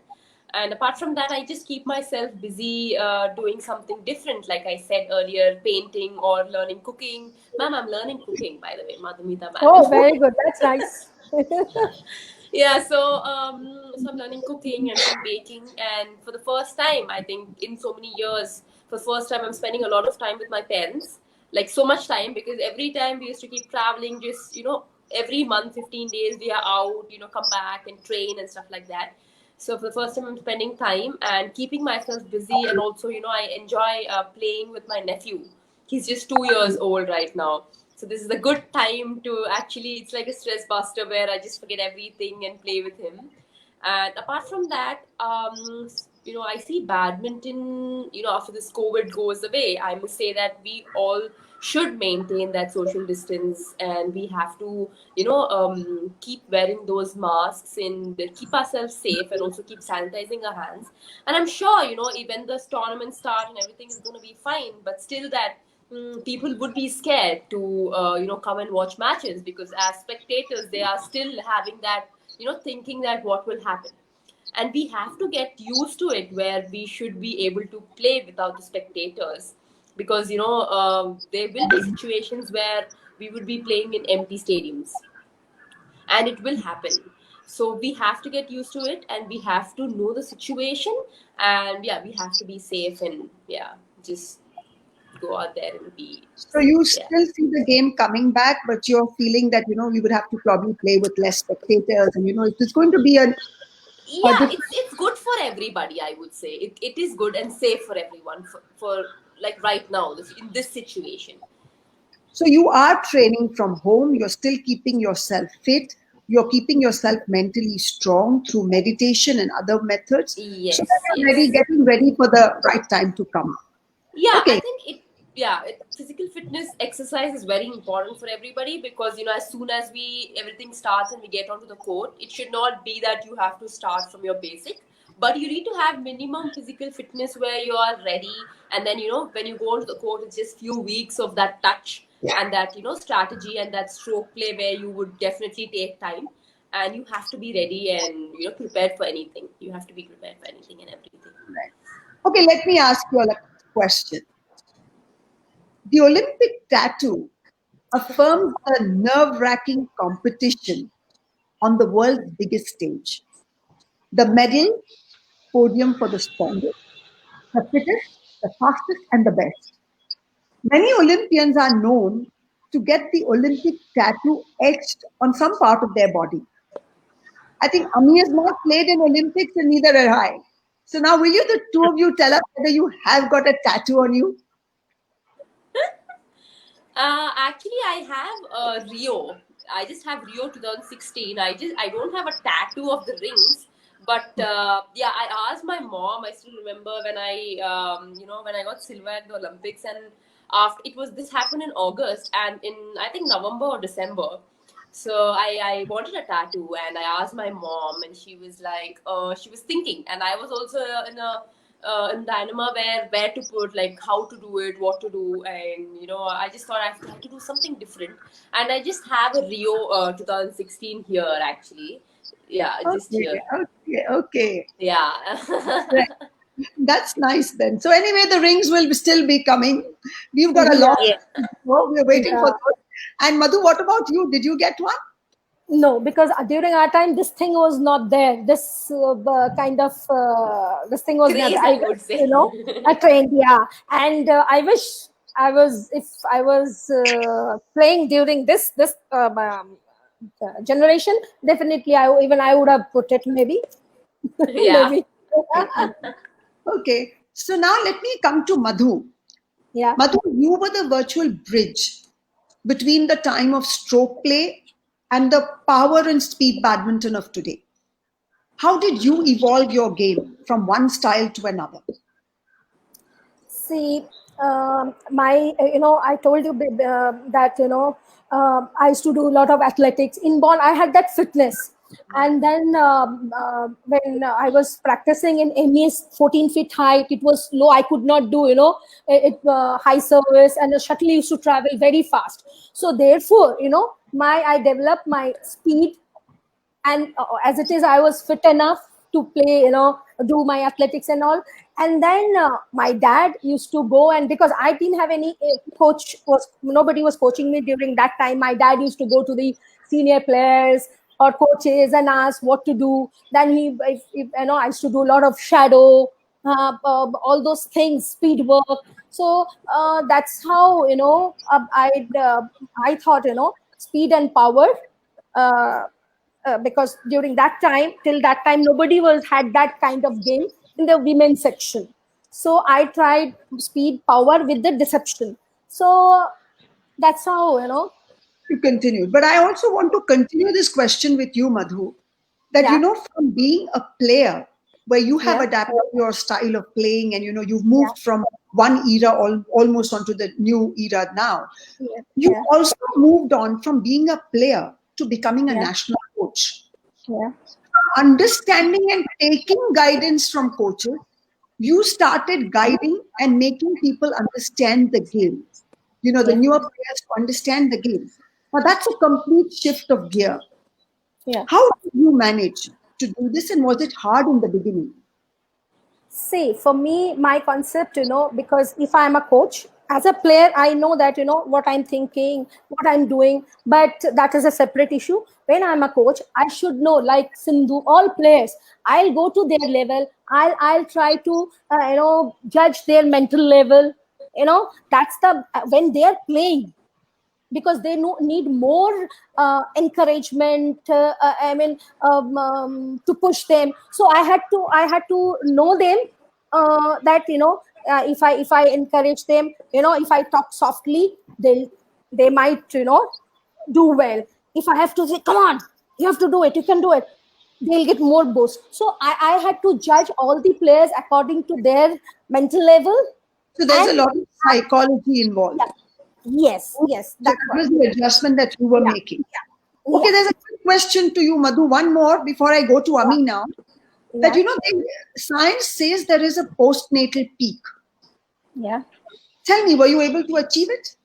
And apart from that, I just keep myself busy doing something different, like I said earlier, painting or learning cooking. Ma'am, I'm learning cooking, by the way, Madhumita Oh, ma'am. very good. That's nice. Yeah, so I'm learning cooking and some baking, and for the first time, I think in so many years, for the first time, I'm spending a lot of time with my parents, like so much time because every time we used to keep traveling, just every month, 15 days we are out, come back and train and stuff like that. So for the first time, I'm spending time and keeping myself busy, and also I enjoy playing with my nephew. He's just 2 years old right now. So this is a good time to actually, it's like a stress buster where I just forget everything and play with him. And apart from that, I see badminton, after this COVID goes away, I must say that we all should maintain that social distance and we have to, keep wearing those masks and keep ourselves safe and also keep sanitizing our hands. And I'm sure, even the tournaments start and everything is going to be fine, but still that people would be scared to come and watch matches because as spectators they are still having that thinking that what will happen, and we have to get used to it where we should be able to play without the spectators because there will be situations where we would be playing in empty stadiums and it will happen. So we have to get used to it and we have to know the situation, and yeah, we have to be safe and yeah, just go out there and be So you yeah. still see the game coming back, but you're feeling that we would have to probably play with less spectators, and it's going to be a Yeah, different. it's good for everybody, I would say. It is good and safe for everyone for like right now in this situation. So you are training from home. You're still keeping yourself fit. You're keeping yourself mentally strong through meditation and other methods, so that Yes, you're ready, yes. getting ready for the right time to come. Yeah, I Okay. think physical fitness exercise is very important for everybody because as soon as we everything starts and we get onto the court, it should not be that you have to start from your basic, but you need to have minimum physical fitness where you are ready, and then when you go onto the court, it's just few weeks of that touch and that strategy and that stroke play where you would definitely take time, and you have to be ready and prepared for anything. You have to be prepared for anything and everything. Right. Okay, let me ask you a question. The Olympic tattoo affirms a nerve-wracking competition on the world's biggest stage. The medal podium for the strongest, the fittest, the fastest, and the best. Many Olympians are known to get the Olympic tattoo etched on some part of their body. I think Ami has not played in Olympics and neither have I. So now will you, the two of you, tell us whether you have got a tattoo on you? Actually, I have Rio. I just have Rio 2016. I don't have a tattoo of the rings, but yeah, I asked my mom. I still remember when when I got silver at the Olympics, and after this happened in August, and in I think November or December. So I wanted a tattoo, and I asked my mom, and she was like, she was thinking, and I was also in dilemma where to put, like how to do it, what to do, and I just thought I have to do something different, and I just have a Rio 2016 here actually. Yeah, just Okay, here. okay. Yeah. Right. That's nice then. So anyway, the rings will still be coming. We've got a Yeah. lot. Yeah. We're waiting for Yeah. those. And Madhu, what about you? Did you get one? No, because during our time, this thing was not there. This kind of this thing was not. Craze, I would say. A trend, yeah. And I wish if I was playing during this generation, definitely I would have put it maybe. Yeah. Maybe. Okay. So now let me come to Madhu. Yeah. Madhu, you were the virtual bridge between the time of stroke play and the power and speed badminton of today. How did you evolve your game from one style to another? See, my I told you that I used to do a lot of athletics. Inborn, I had that fitness, and then when I was practicing in MES 14 feet height, it was low. I could not do high service, and the shuttle used to travel very fast. So therefore, my I developed my speed, and as it is, I was fit enough to play, do my athletics and all. And then my dad used to go, and because I didn't have any coach, was nobody was coaching me during that time. My dad used to go to the senior players or coaches and ask what to do. Then I used to do a lot of shadow, all those things, speed work. So that's how I thought, speed and power. uh, because during that time, till that time, nobody had that kind of game in the women's section. So I tried speed, power with the deception. So that's how You continued. But I also want to continue this question with you, Madhu, that Yeah. from being a player where you have Yeah. adapted your style of playing and you've moved from one era almost onto the new era now, Yeah. you Yeah. also moved on from being a player to becoming a Yeah. national coach. Yeah. Understanding and taking guidance from coaches, you started guiding and making people understand the game. The Yeah. newer players to understand the game. Now that's a complete shift of gear. Yeah. How did you manage to do this, and was it hard in the beginning? See, for me, my concept, because if I'm a coach, as a player, I know that, what I'm thinking, what I'm doing, but that is a separate issue. When I'm a coach, I should know, like Sindhu, all players, I'll go to their level. I'll try to, judge their mental level. That's when they're playing, because they need more encouragement, to push them. So I had to know them, that if I encourage them, if I talk softly, they might do well. If I have to say, come on, you have to do it, you can do it, they'll get more boost. So I had to judge all the players according to their mental level. So there's a And lot of psychology yeah, involved. yes, So that's that what. was the adjustment that you were Yeah, making. Okay, yeah, there's a quick question to you, Madhu. One more before I go to Ami now. That yeah, science says there is a postnatal peak. yeah. Tell me, were you able to achieve it?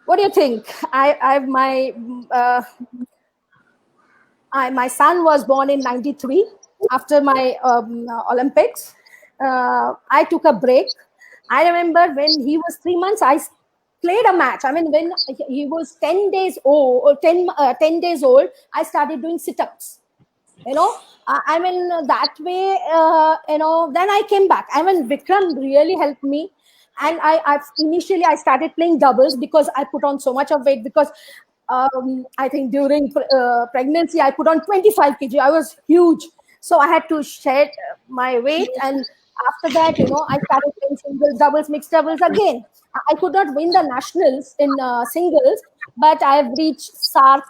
What do you think? My son was born in '93 after my Olympics. I took a break. I remember when he was 3 months, I played a match. I mean, when he was 10 days old, or 10 days old, I started doing sit-ups. I mean, that way, then I came back. I mean, Vikram really helped me. And initially I started playing doubles because I put on so much of weight, because I think during pregnancy I put on 25 kg. I was huge, so I had to shed my weight. And after that, I started playing singles, doubles, mixed doubles again. I could not win the nationals in singles, but I have reached SARC,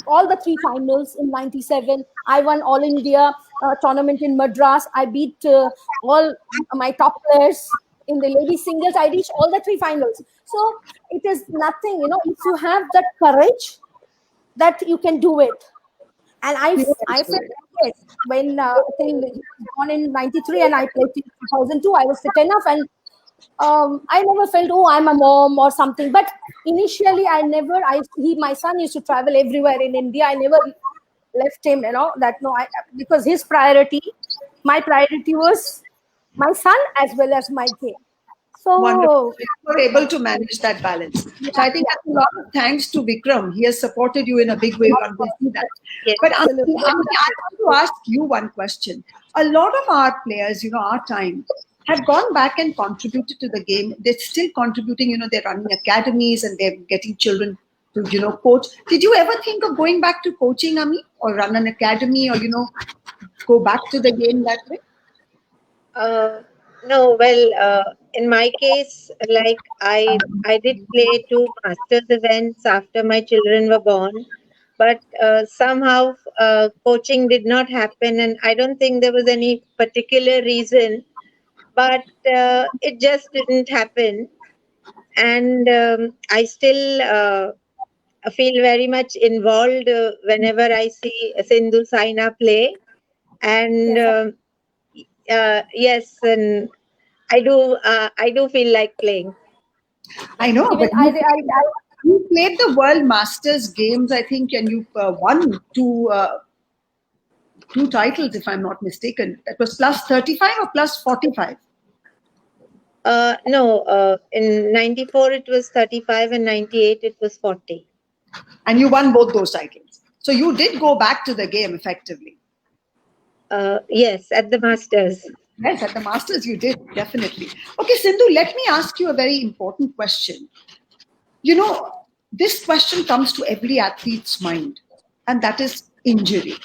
all the three finals in 97. I won All India tournament in Madras. I beat all my top players in the ladies singles. I reached all the three finals. So it is nothing, if you have that courage, that you can do it. And I felt yes, when I think he was born in 93 and I played in 2002, I was fit enough, and I never felt, oh, I'm a mom or something. But initially, my son used to travel everywhere in India. I never left him, because my priority was my son as well as my game. So Wonderful. You were able to manage that balance. So I think that's a lot of thanks to Vikram. He has supported you in a big way. One can see that. Yes. But I want to ask you one question. A lot of our players, our time, have gone back and contributed to the game. They're still contributing. They're running academies and they're getting children to, coach. Did you ever think of going back to coaching, Ami, or run an academy, or go back to the game that way? No, well, in my case, like I did play 2 masters events after my children were born, but somehow coaching did not happen, and I don't think there was any particular reason, but it just didn't happen. And I still feel very much involved whenever I see Sindhu Saina play, and yes, and I do feel like playing. I know, even but you played the World Masters games, I think, and you won two titles, if I'm not mistaken. That was plus 35 or plus 45? No, in 94 it was 35 and 98 it was 40. And you won both those titles. So you did go back to the game effectively. Yes, at the Masters. Yes, at the Masters you did, definitely. Okay, Sindhu, let me ask you a very important question. This question comes to every athlete's mind, and that is injury.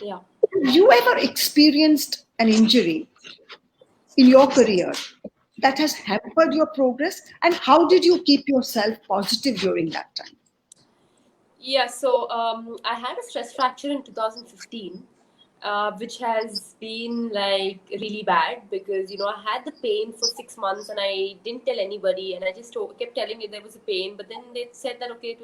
Yeah. Have you ever experienced an injury in your career that has hampered your progress? And how did you keep yourself positive during that time? Yeah, so I had a stress fracture in 2015, which has been like really bad because I had the pain for 6 months and I didn't tell anybody, and I just kept telling you there was a pain, but then they said that okay,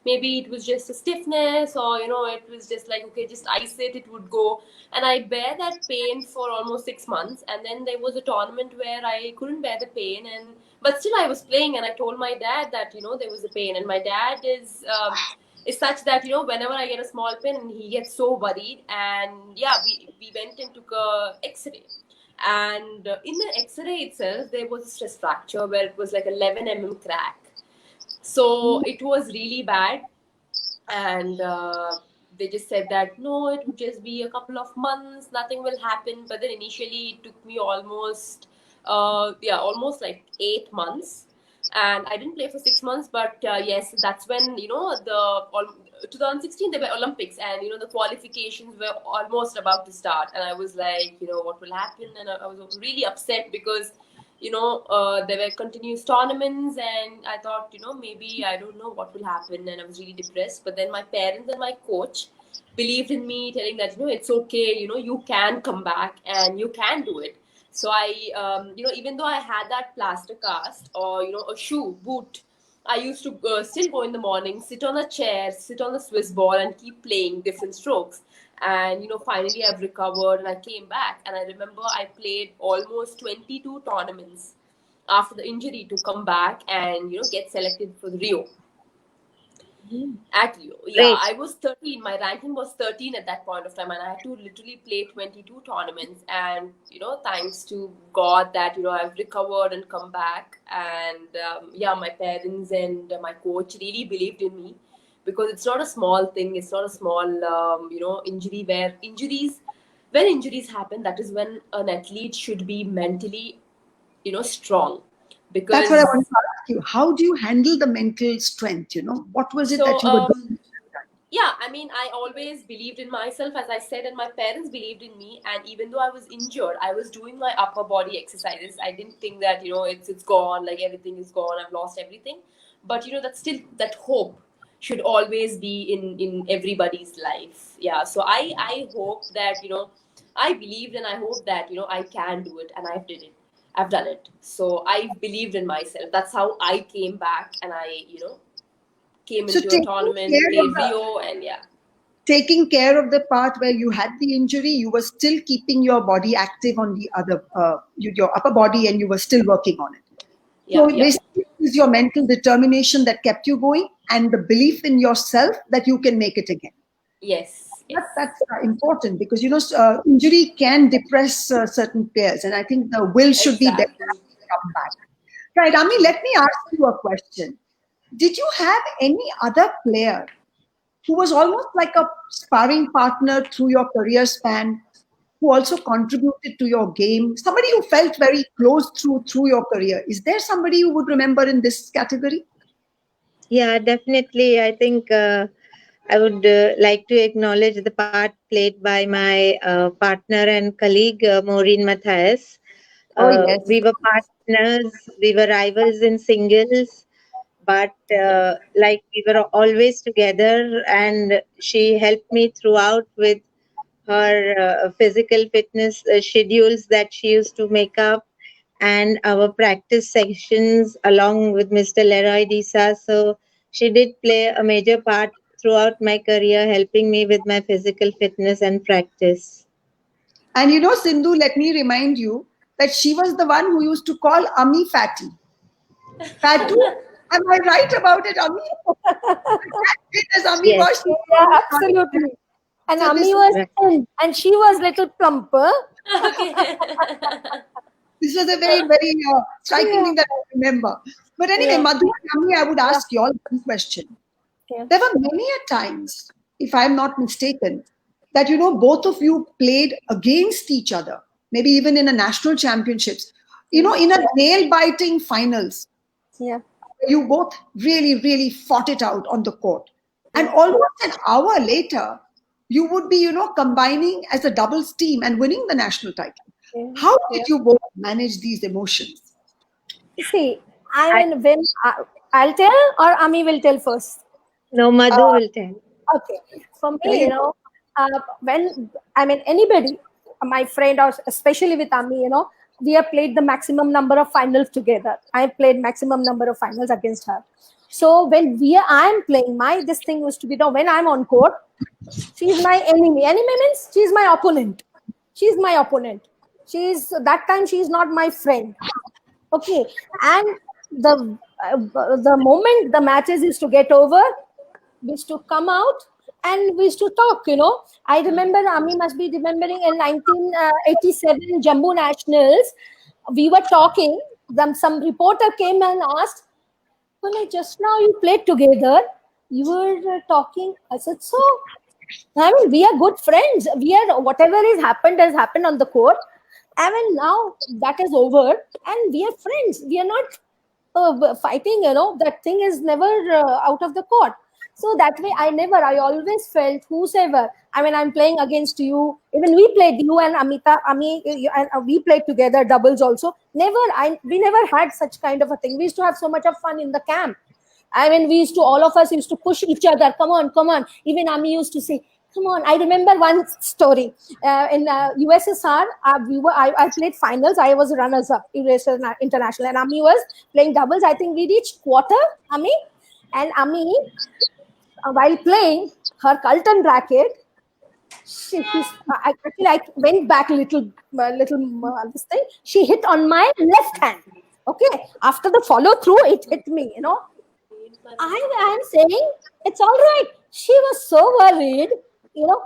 maybe it was just a stiffness, or it was just like okay, just ice it would go, and I bear that pain for almost 6 months, and then there was a tournament where I couldn't bear the pain, but still I was playing, and I told my dad that there was a pain, and my dad is such that whenever I get a small pain, he gets so worried, and yeah, we went and took a X-ray, and in the X-ray itself there was a stress fracture where it was like 11 crack, so it was really bad, and they just said that no, it would just be a couple of months, nothing will happen, but then initially it took me almost almost like 8 months, and I didn't play for 6 months, but yes, that's when the 2016 there were Olympics, and the qualifications were almost about to start, and I was like, what will happen, and I was really upset because there were continuous tournaments, and I thought maybe I don't know what will happen, and I was really depressed. But then my parents and my coach believed in me, telling that it's okay, you can come back and you can do it. So I, even though I had that plaster cast or, a shoe, boot, I used to still go in the morning, sit on a chair, sit on the Swiss ball and keep playing different strokes. And, finally I've recovered and I came back. And I remember I played almost 22 tournaments after the injury to come back and, get selected for Rio. At Rio. Yeah, Great. I was 13. My ranking was 13 at that point of time, and I had to literally play 22 tournaments. And thanks to God that I've recovered and come back. And yeah, my parents and my coach really believed in me, because it's not a small thing. It's not a small injury. When injuries happen, that is when an athlete should be mentally strong, because That's what I want to ask you. How do you handle the mental strength? What was it so that you were doing? yeah, I mean, I always believed in myself, as I said, and my parents believed in me. And even though I was injured, I was doing my upper body exercises. I didn't think that it's gone, like everything is gone, I've lost everything. But that still, that hope should always be in everybody's life. Yeah, so I hope that I believed, and I hope that I can do it, and I've done it. So I believed in myself. That's how I came back, and I came So into a taking tournament, care played of the Rio, and yeah. taking care of the part where you had the injury, you were still keeping your body active on the other, your upper body, and you were still working on it. So Yeah. basically, it was your mental determination that kept you going, and the belief in yourself that you can make it again. Yes. That's important, because injury can depress certain players, and I think the will should be there Exactly. to come back. Right, Ami, let me ask you a question. Did you have any other player who was almost like a sparring partner through your career span, who also contributed to your game? Somebody who felt very close through your career. Is there somebody you would remember in this category? Yeah, definitely. I think I would like to acknowledge the part played by my partner and colleague, Maureen Matthias. Oh yes. We were partners, we were rivals in singles, but like we were always together, and she helped me throughout with her physical fitness schedules that she used to make up, and our practice sessions along with Mr. Leroy Disa. So she did play a major part throughout my career, helping me with my physical fitness and practice. And Sindhu, let me remind you that she was the one who used to call Ami fatty. Fatu? Am I right about it, Ami? As Ami Yes. was, Yeah, absolutely. And So this Ami was Right. thin, and she was little plumper. Okay. this was a very, very striking Yeah. thing that I remember. But anyway, Yeah. Madhu and Ami, I would ask you all one question. Yeah. There were many a times, if I'm not mistaken, that both of you played against each other, maybe even in a national championships, in a nail-biting finals. Yeah. You both really, really fought it out on the court. And Yeah. almost an hour later, you would be, combining as a doubles team and winning the national title. Yeah. How Yeah. did you both manage these emotions? See, I mean, when I'll tell, or Ami will tell first. No, Madhu will tell. Okay. For me, when I mean anybody, my friend, or especially with Ami, we have played the maximum number of finals together. I have played maximum number of finals against her. So when I am playing, this thing was to be when I'm on court, she's my enemy. Enemy means she's my opponent. She's my opponent. That time she's not my friend. Okay, and the moment the matches is to get over, we used to come out and we used to talk. I remember Ami must be remembering in 1987 Jammu Nationals. We were talking. Then some reporter came and asked, "Well, just now you played together. You were talking." I said, "So." I mean, we are good friends. We are whatever has happened on the court. I mean, now that is over, and we are friends. We are not fighting. That thing is never out of the court. So that way, I always felt whosoever. I mean, I'm playing against you. Even we played, you and Ami, and we played together doubles also. We never had such kind of a thing. We used to have so much of fun in the camp. I mean, all of us used to push each other. Come on, come on. Even Ami used to say, come on. I remember one story in USSR. I played finals. I was runners up, international, and Ami was playing doubles. I think we reached quarter, Ami. And Ami, while playing her Carlton racket, actually I went back a little this thing. She hit on my left hand. Okay, after the follow through, it hit me. I am saying it's all right. She was so worried, you know.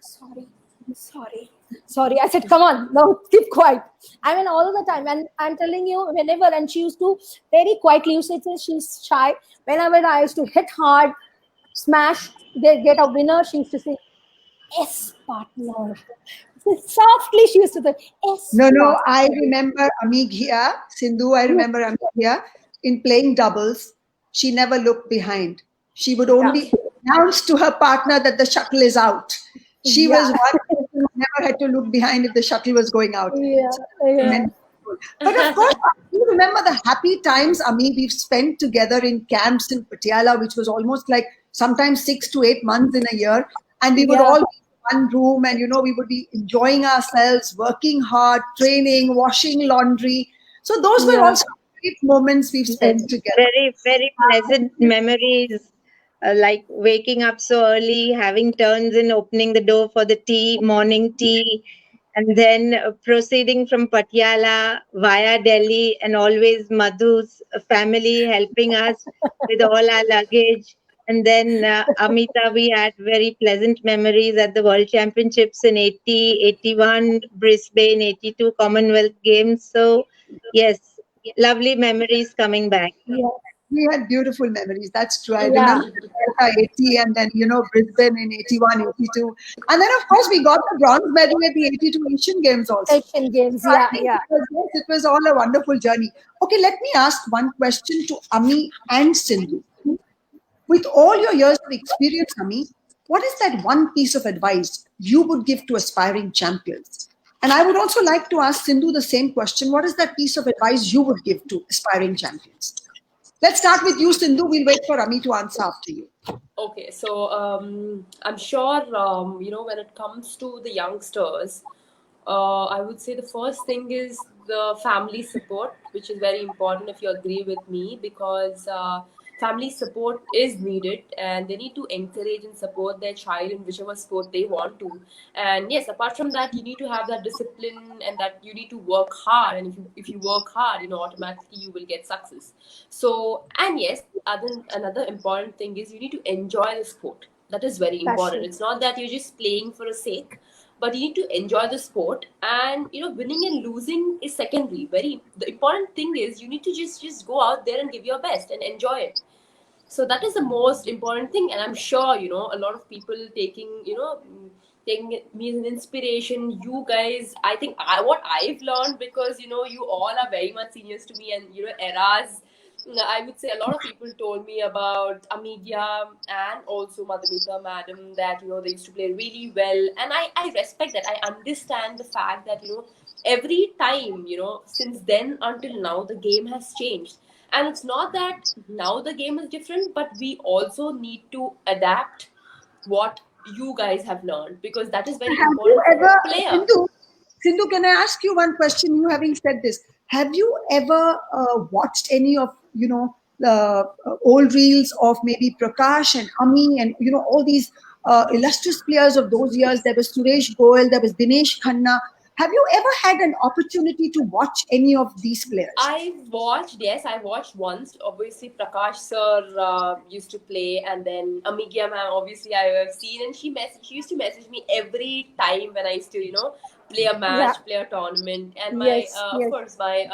Sorry, sorry. I said, come on, no, keep quiet. I mean, all the time. And I'm telling you, whenever, and she used to very quietly, you say she's shy. Whenever I used to hit hard, smash, they get a winner, she used to say, yes, partner. Softly, she used to say, yes, No, partner. I remember Amigya, Sindhu, I remember Amigya in playing doubles. She never looked behind. She would only announce to her partner that the shuttle is out. She was Yeah, one person who never had to look behind if the shuttle was going out. yeah, So, yeah. tremendous. But of course, you remember the happy times, Ami, we've spent together in camps in Patiala, which was almost like sometimes 6 to 8 months in a year. And we would Yeah. all be in one room and, we would be enjoying ourselves, working hard, training, washing laundry. So those were Yeah. also great moments we've Yes, spent together. very, very pleasant memories, like waking up so early, having turns in opening the door for the tea, morning tea, and then proceeding from Patiala via Delhi, and always Madhu's family helping us with all our luggage. And then Amita, we had very pleasant memories at the World Championships in 80, 81, Brisbane, 82 Commonwealth Games. So, yes, lovely memories coming back. Yeah. We had beautiful memories. That's true. I Yeah. remember 80 and then, Brisbane in 81, 82. And then, of course, we got the bronze medal at the 82 Asian Games also. Asian Games. So I Yeah. think Yeah. it was all a wonderful journey. Okay, let me ask one question to Ami and Sindhu. With all your years of experience, Ami, what is that one piece of advice you would give to aspiring champions? And I would also like to ask Sindhu the same question. What is that piece of advice you would give to aspiring champions? Let's start with you, Sindhu. We'll wait for Ami to answer after you. Okay, so I'm sure when it comes to the youngsters, I would say the first thing is the family support, which is very important if you agree with me, because family support is needed and they need to encourage and support their child in whichever sport they want to. And yes, apart from that, you need to have that discipline and that you need to work hard. And if you work hard, automatically you will get success. So, and yes, another important thing is you need to enjoy the sport. That is very important. Passion. It's not that you're just playing for a sake, but you need to enjoy the sport. And winning and losing is secondary. The important thing is you need to just go out there and give your best and enjoy it. So that is the most important thing, and I'm sure a lot of people taking me as an inspiration. You guys, I think what I've learned, because you all are very much seniors to me, and eras. I would say a lot of people told me about Amidia and also Madhumita madam that they used to play really well, and I respect that. I understand the fact that every time since then until now the game has changed, and it's not that now the game is different, but we also need to adapt what you guys have learned, because that is very Have you important for a ever, player. Sindhu, can I ask you one question? You having said this, have you ever watched any of, old reels of maybe Prakash and Ami and, all these illustrious players of those years? There was Suresh Goyal, there was Dinesh Khanna. Have you ever had an opportunity to watch any of these players? Yes, I watched once. Obviously, Prakash sir used to play, and then Amigia ma'am, obviously, I have seen, and she used to message me every time when I used to, play a Yeah. match, play a tournament. And Yes. of Yes. course, my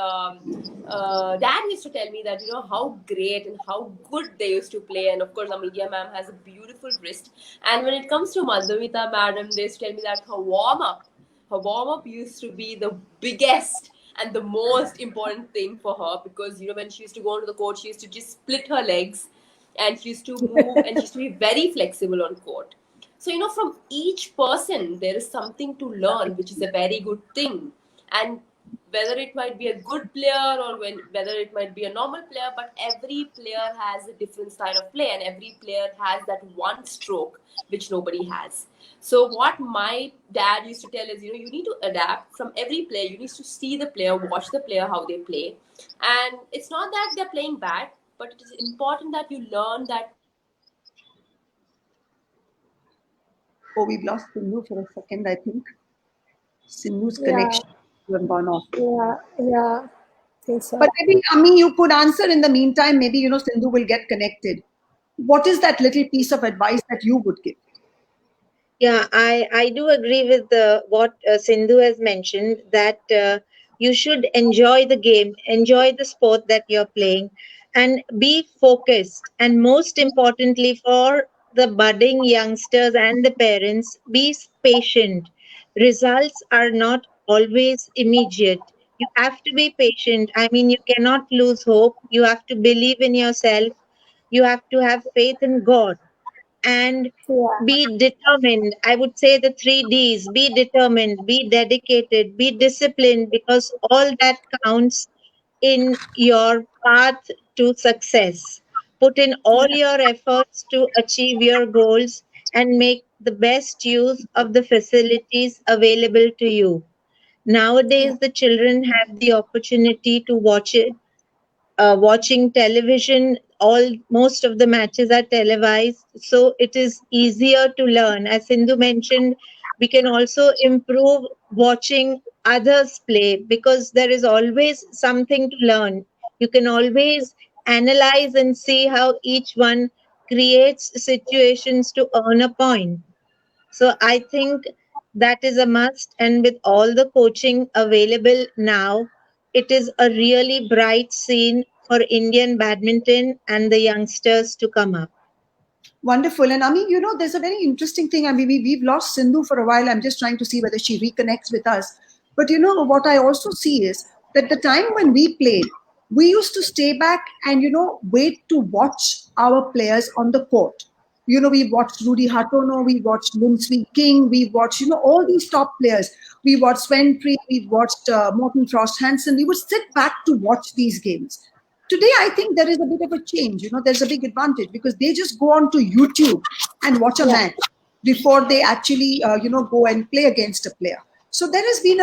dad used to tell me that, how great and how good they used to play. And of course, Amigia ma'am has a beautiful wrist. And when it comes to Madhumita madam, they used to tell me that her warm up used to be the biggest and the most important thing for her, because when she used to go onto the court, she used to just split her legs, and she used to move, and she used to be very flexible on court. So from each person there is something to learn, which is a very good thing. And whether it might be a good player or whether it might be a normal player, but every player has a different style of play, and every player has that one stroke which nobody has. So what my dad used to tell is, you need to adapt from every player. You need to see the player, watch the player, how they play. And it's not that they're playing bad, but it is important that you learn that. Oh, we've lost Sindhu for a second, I think. Sindhu's Yeah. connection has gone off. Yeah. Yeah. think so. But maybe, Ami, you could answer in the meantime. Maybe, Sindhu will get connected. What is that little piece of advice that you would give? Yeah, I do agree with what Sindhu has mentioned, that you should enjoy the game, enjoy the sport that you're playing, and be focused. And most importantly, for the budding youngsters and the parents, be patient. Results are not always immediate. You have to be patient. I mean, you cannot lose hope. You have to believe in yourself. You have to have faith in God and Yeah. be determined. I would say the 3 Ds: be determined, be dedicated, be disciplined, because all that counts in your path to success. Put in all your efforts to achieve your goals and make the best use of the facilities available to you. Nowadays, the children have the opportunity to watch it, watching television. All most of the matches are televised, so it is easier to learn. As Sindhu mentioned, we can also improve watching others play, because there is always something to learn. You can always analyze and see how each one creates situations to earn a point. So I think that is a must. And with all the coaching available now, it is a really bright scene for Indian badminton and the youngsters to come up. Wonderful. And Ami, there's a very interesting thing. I mean, we've lost Sindhu for a while. I'm just trying to see whether she reconnects with us. But what I also see is that the time when we played, we used to stay back and, wait to watch our players on the court. We watched Rudy Hatono, we watched Lin Swee King, we watched, all these top players. We watched Sven Pri, we watched Morten Frost Hansen. We would sit back to watch these games. Today, I think there is a bit of a change. There's a big advantage because they just go on to YouTube and watch a match before they actually, go and play against a player. So there has been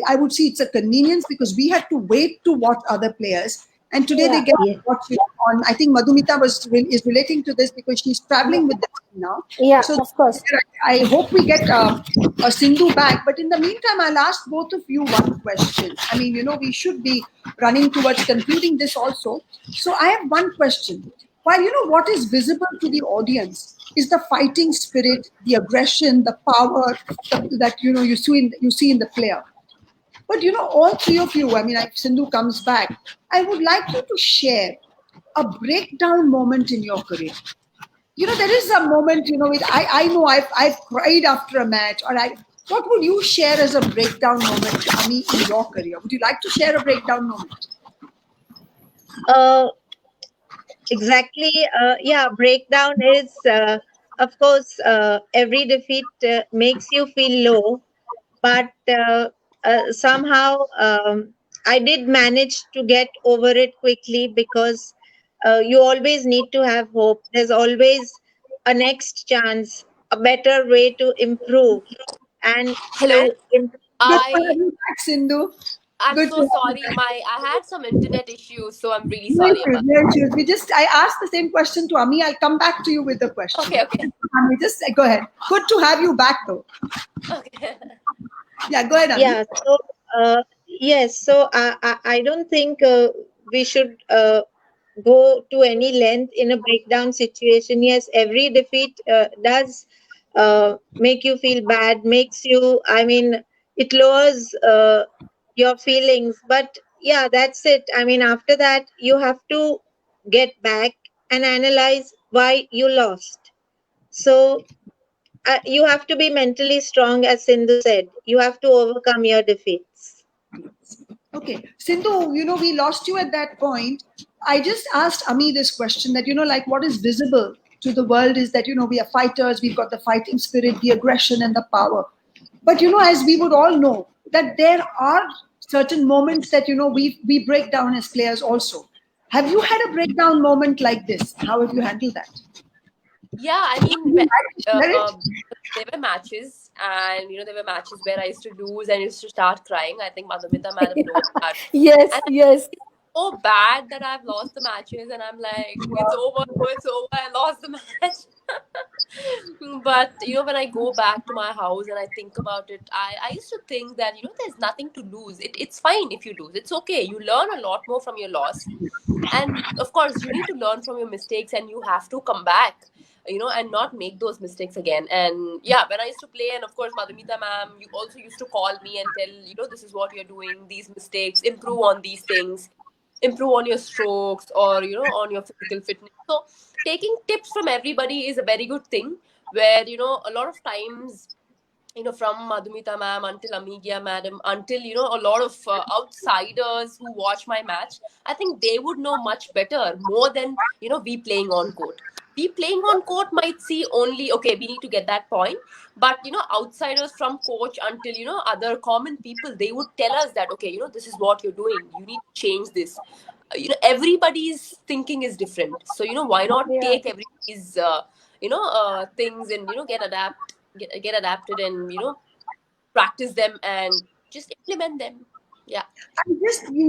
I would say it's a convenience because we had to wait to watch other players. And today they get to watch it on. I think Madhumita is relating to this because she's traveling with them now. Yeah, so of course. I hope we get a Sindhu back. But in the meantime, I'll ask both of you one question. I mean, we should be running towards concluding this also. So I have one question. While what is visible to the audience is the fighting spirit, the aggression, the power that you see in the player. But all three of you, I mean, if Sindhu comes back, I would like you to share a breakdown moment in your career. There is a moment, I know I've cried after a match, or what would you share as a breakdown moment, Ami, in your career? Would you like to share a breakdown moment? Exactly. Breakdown is, of course, every defeat makes you feel low, but somehow I did manage to get over it quickly, because you always need to have hope. There's always a next chance, a better way to improve. And Hello. Good to have I you back, Sindhu. I'm Good so to have you sorry. back. I had some internet issues, so I'm really No sorry issues, about no issues. I asked the same question to Ami. I'll come back to you with the question. Okay. Ami, just go ahead. Good to have you back, though. Okay. Yeah, go ahead, Ami. yeah, so yes, so I don't think we should go to any length in a breakdown situation. Yes, every defeat does make you feel bad, makes you, I mean, it lowers your feelings. But yeah, that's it. I mean, after that, you have to get back and analyze why you lost. So you have to be mentally strong, as Sindhu said. You have to overcome your defeats. Okay. Sindhu, we lost you at that point. I just asked Ami this question that, like what is visible to the world is that, we are fighters, we've got the fighting spirit, the aggression and the power. But, as we would all know, that there are certain moments that, we break down as players also. Have you had a breakdown moment like this? How have you handled that? Yeah, I mean, Share it. there were matches, and there were matches where I used to lose and used to start crying. I think Madhumita might have known that. Yes, And yes. so bad that I've lost the matches, and I'm like, it's over, it's over. I lost the match. But when I go back to my house and I think about it, I used to think that there's nothing to lose. It's fine if you lose. It's okay. You learn a lot more from your loss, and of course you need to learn from your mistakes, and you have to come back, and not make those mistakes again. And yeah, when I used to play, and of course Madhumita ma'am, you also used to call me and tell, this is what you're doing, these mistakes, improve on these things, improve on your strokes, or on your physical fitness. So taking tips from everybody is a very good thing, where a lot of times, from Madhumita ma'am until Amigia madam, until a lot of outsiders who watch my match, I think they would know much better, more than we playing on court. We playing on court might see only, okay, we need to get that point, but outsiders from coach until other common people, they would tell us that, okay, this is what you're doing, you need to change this. Everybody's thinking is different, so why not take everybody's things, and get adapted, and practice them and just implement them. Yeah. And just, we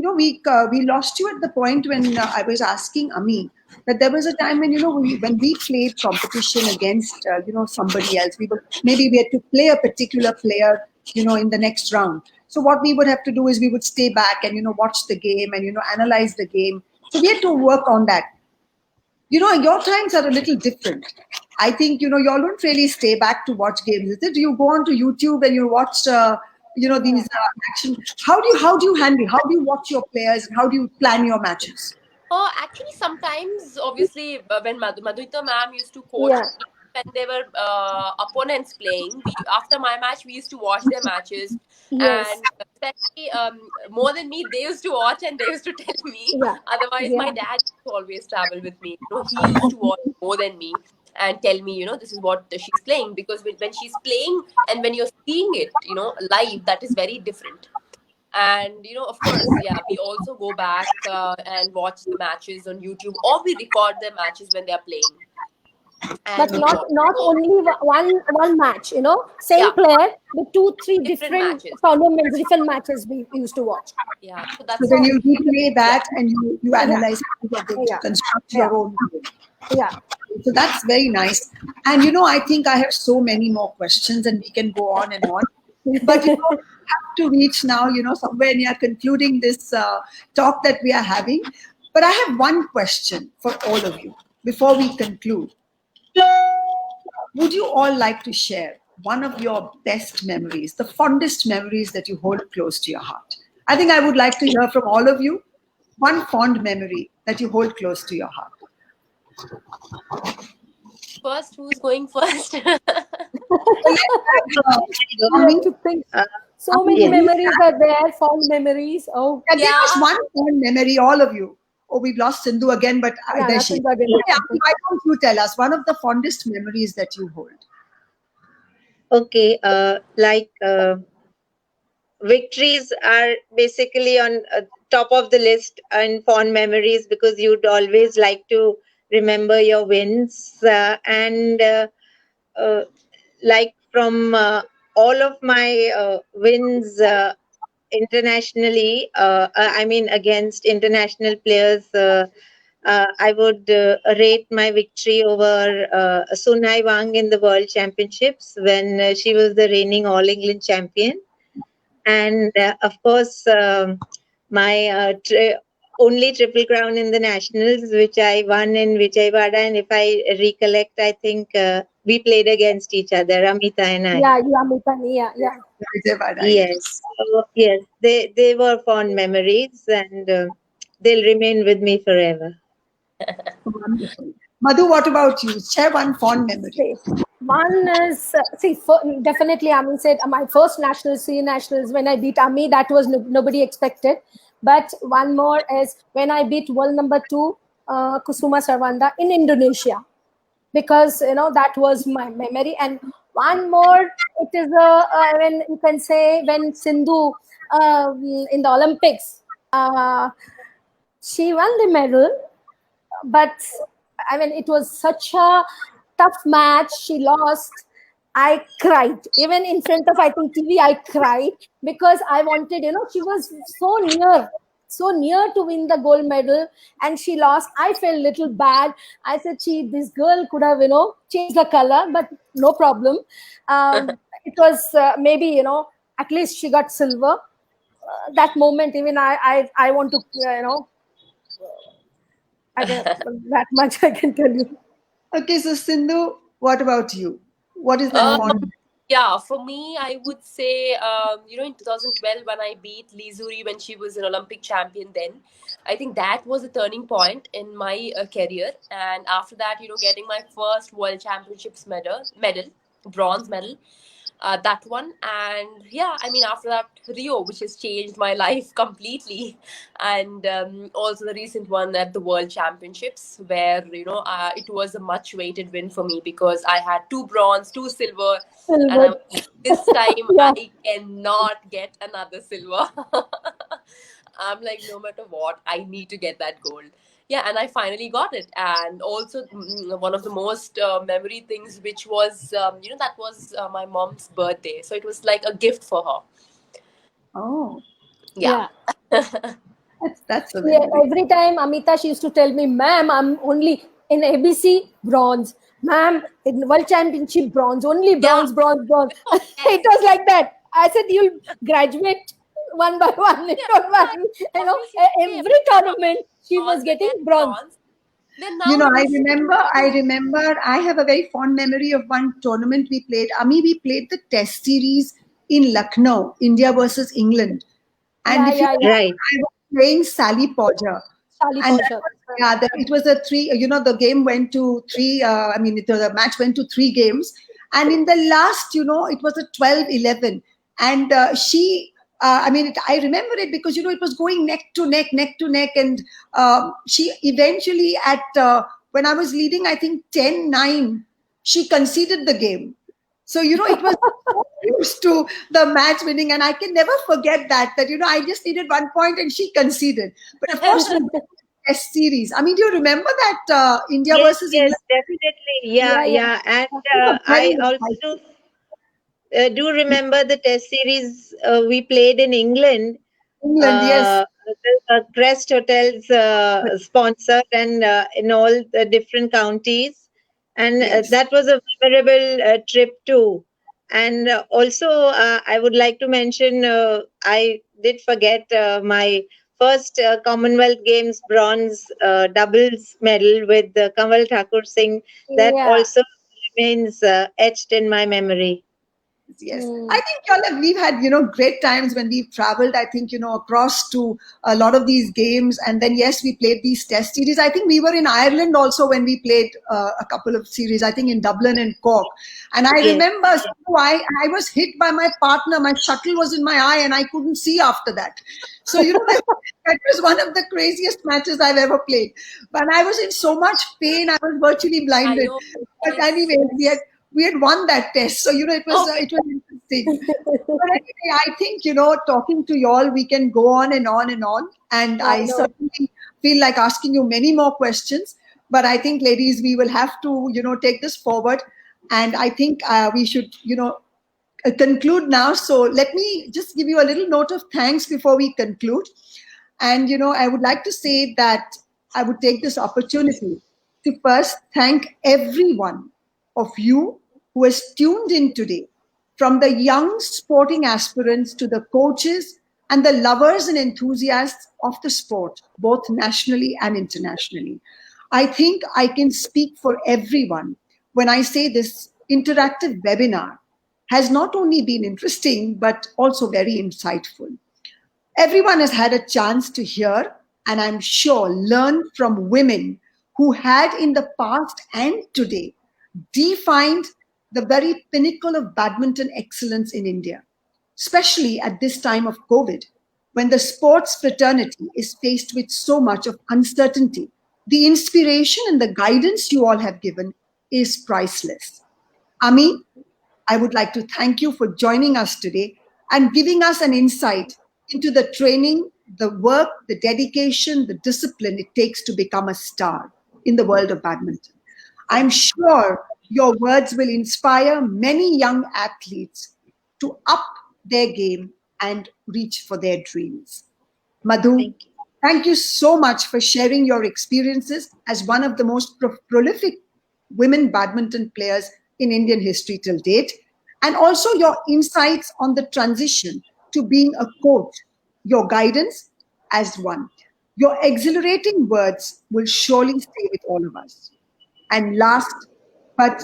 lost you at the point when I was asking Ami that there was a time when, when we played competition against, somebody else, maybe we had to play a particular player, in the next round. So what we would have to do is we would stay back and, watch the game and, analyze the game. So we had to work on that. Your times are a little different. I think, y'all don't really stay back to watch games, is it? You go on to YouTube and you watch, these action. How do you handle? How do you watch your players? How do you plan your matches? Oh, actually, sometimes, obviously, when Madhumita ma'am used to coach, when they were opponents playing, after my match, we used to watch their matches. Yes. And especially, more than me, they used to watch and they used to tell me. Yeah. Otherwise, my dad used to always travel with me. He used to watch more than me and tell me, this is what she's playing. Because when she's playing and when you're seeing it, live, that is very different. And of course, yeah, we also go back and watch the matches on YouTube, or we record the matches when they are playing. But not only one match, same player with 2-3 different tournaments, different matches we used to watch. Yeah, so then you replay that and you analyze it, construct your own game. Yeah. So that's very nice. And I think I have so many more questions and we can go on and on. But we have to reach now, somewhere near concluding this talk that we are having. But I have one question for all of you before we conclude. Would you all like to share one of your best memories, the fondest memories that you hold close to your heart? I think I would like to hear from all of you one fond memory that you hold close to your heart. First, who's going first? So many memories are there, fond memories. Oh, yeah, give us one fond memory, all of you. Oh, we've lost Sindhu again, but why don't you tell us one of the fondest memories that you hold? Okay, victories are basically on top of the list and fond memories, because you'd always like to remember your wins, and like from all of my wins internationally, I mean against international players, I would rate my victory over Sun Hai Wang in the World Championships when she was the reigning All England champion. And of course, my only Triple Crown in the Nationals, which I won in Vijayawada. And if I recollect, I think we played against each other, Amita and I. Yeah, Amita, yeah. Yes, so, yes, they were fond memories, and they'll remain with me forever. Wonderful. Madhu, what about you? Share one fond memory. One is, definitely Ami said, my first nationals, senior nationals, when I beat Ami, that was nobody expected. But one more is when I beat world number 2, Kusuma Sarwanda in Indonesia, because that was my memory. And one more, it is when you can say when Sindhu in the Olympics, she won the medal, but I mean it was such a tough match. She lost. I cried. Even in front of, I think, TV, I cried because I wanted, she was so near so near to win the gold medal, and she lost. I felt little bad. I said, this girl could have, changed the color, but no problem. It was maybe, at least she got silver. That moment, even I want to, that much I can tell you. Okay, so Sindhu, what about you? What is that Uh, fond? Yeah, for me, I would say, in 2012, when I beat Lee Zuri when she was an Olympic champion, then I think that was a turning point in my career. And after that, getting my first World Championships medal, bronze medal, that one. And yeah, I mean, after that, Rio, which has changed my life completely. And also the recent one at the World Championships, where, it was a much weighted win for me because I had two bronze, two silver, and Silver. this time Yeah. I cannot get another silver. I'm like, no matter what, I need to get that gold. Yeah, and I finally got it. And also, one of the most memory things, which was, that was my mom's birthday. So it was like a gift for her. Oh, Yeah. that's a Yeah, very every time Amita, she used to tell me, ma'am, I'm only in ABC bronze. Ma'am, in World Championship bronze, only Yeah. bronze, bronze, bronze. Yes. It was like that. I said, you'll graduate one by one. Yeah, Don't I worry. always used to say, Every tournament, she was bronze getting again, bronze. bronze. Then now I this remember, I have a very fond memory of one tournament we played. Ami, we played the test series in Lucknow, India versus England. And Yeah, if you yeah, remember, yeah. Right. I was playing Sally Podger. Sally And Posher. it was a three, the game went to three, the match went to 3 games. And in the last, it was a 12-11. And I remember it because, it was going neck to neck. And she eventually when I was leading, I think 10-9, she conceded the game. So, it was used to the match winning. And I can never forget that, I just needed 1 point and she conceded. But of course, Test series. I mean, do you remember that India Yes, versus yes, England? definitely. Yeah, Yeah, yeah. yeah. And It was very I also exciting. do remember the test series we played in England. England, yes. The Crest Hotels sponsor and in all the different counties. And Yes. that was a memorable trip too. And also, I would like to mention, I did forget my first Commonwealth Games bronze doubles medal with Kamal Thakur Singh. That Yeah. also remains etched in my memory. Yes, Mm. I think we've had great times when we've traveled. I think across to a lot of these games, and then yes, we played these test series. I think we were in Ireland also when we played a couple of series. I think in Dublin and Cork, and I Yes. remember I was hit by my partner. My shuttle was in my eye, and I couldn't see after that. So that was one of the craziest matches I've ever played. But I was in so much pain, I was virtually I blinded. know. But Yes. anyway, we had won that test, so it was Okay. interesting. But anyway, I think talking to you all, we can go on and on and on, and I I know. certainly feel like asking you many more questions. But I think, ladies, we will have to take this forward, and I think we should conclude now. So let me just give you a little note of thanks before we conclude. And I would like to say that I would take this opportunity to first thank everyone of you who has tuned in today, from the young sporting aspirants to the coaches and the lovers and enthusiasts of the sport, both nationally and internationally. I think I can speak for everyone when I say this interactive webinar has not only been interesting, but also very insightful. Everyone has had a chance to hear, and I'm sure learn from women who had in the past and today defined the very pinnacle of badminton excellence in India, especially at this time of COVID, when the sports fraternity is faced with so much of uncertainty. The inspiration and the guidance you all have given is priceless. Ami, I would like to thank you for joining us today and giving us an insight into the training, the work, the dedication, the discipline it takes to become a star in the world of badminton. I'm sure your words will inspire many young athletes to up their game and reach for their dreams. Madhu, Thank you. Thank you so much for sharing your experiences as one of the most prolific women badminton players in Indian history till date, and also your insights on the transition to being a coach, your guidance as one. Your exhilarating words will surely stay with all of us. And last but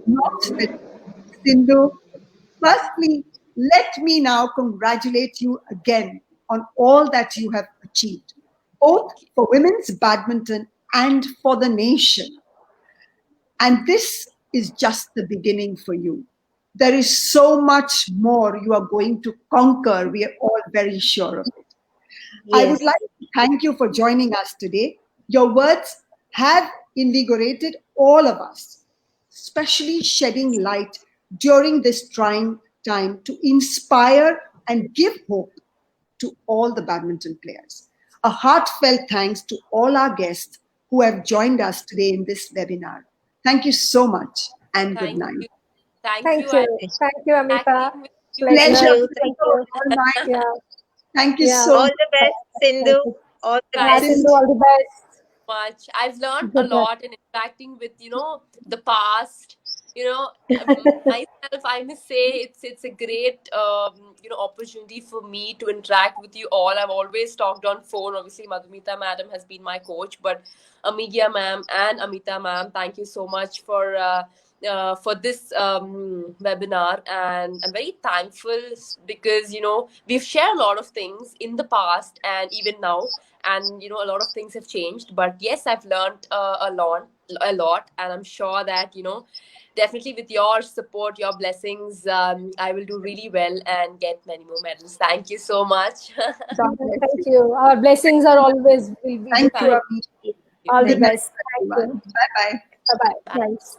not least, Sindhu, firstly, let me now congratulate you again on all that you have achieved, both for women's badminton and for the nation. And this is just the beginning for you. There is so much more you are going to conquer. We are all very sure of it. I would Yes. like to thank you for joining us today. Your words have invigorated all of us, especially shedding light during this trying time to inspire and give hope to all the badminton players. A heartfelt thanks to all our guests who have joined us today in this webinar. Thank you so much and good Thank night. you. Thank Thank you. you. And Thank you, Amita. interacting with you. Pleasure. Thank you. Thank you. All night. Yeah. Thank you Yeah. so All much. the best, Sindhu. All the Yeah, best. Sindhu, all the best. Much. I've learned a Good luck. lot in interacting with the past. Myself, I must say it's a great opportunity for me to interact with you all. I've always talked on phone. Obviously, Madhumita madam has been my coach, but Amigia ma'am and Amita ma'am, thank you so much for this webinar, and I'm very thankful because we've shared a lot of things in the past and even now, and a lot of things have changed. But yes, I've learned a lot, and I'm sure that definitely with your support, your blessings, I will do really well and get many more medals. Thank you so much. God bless Thank you. you. Our blessings are always will be Thank with you, you. Abhi. All the Good night, best. Thank you. everyone. Bye-bye. Bye bye. Bye. Thanks.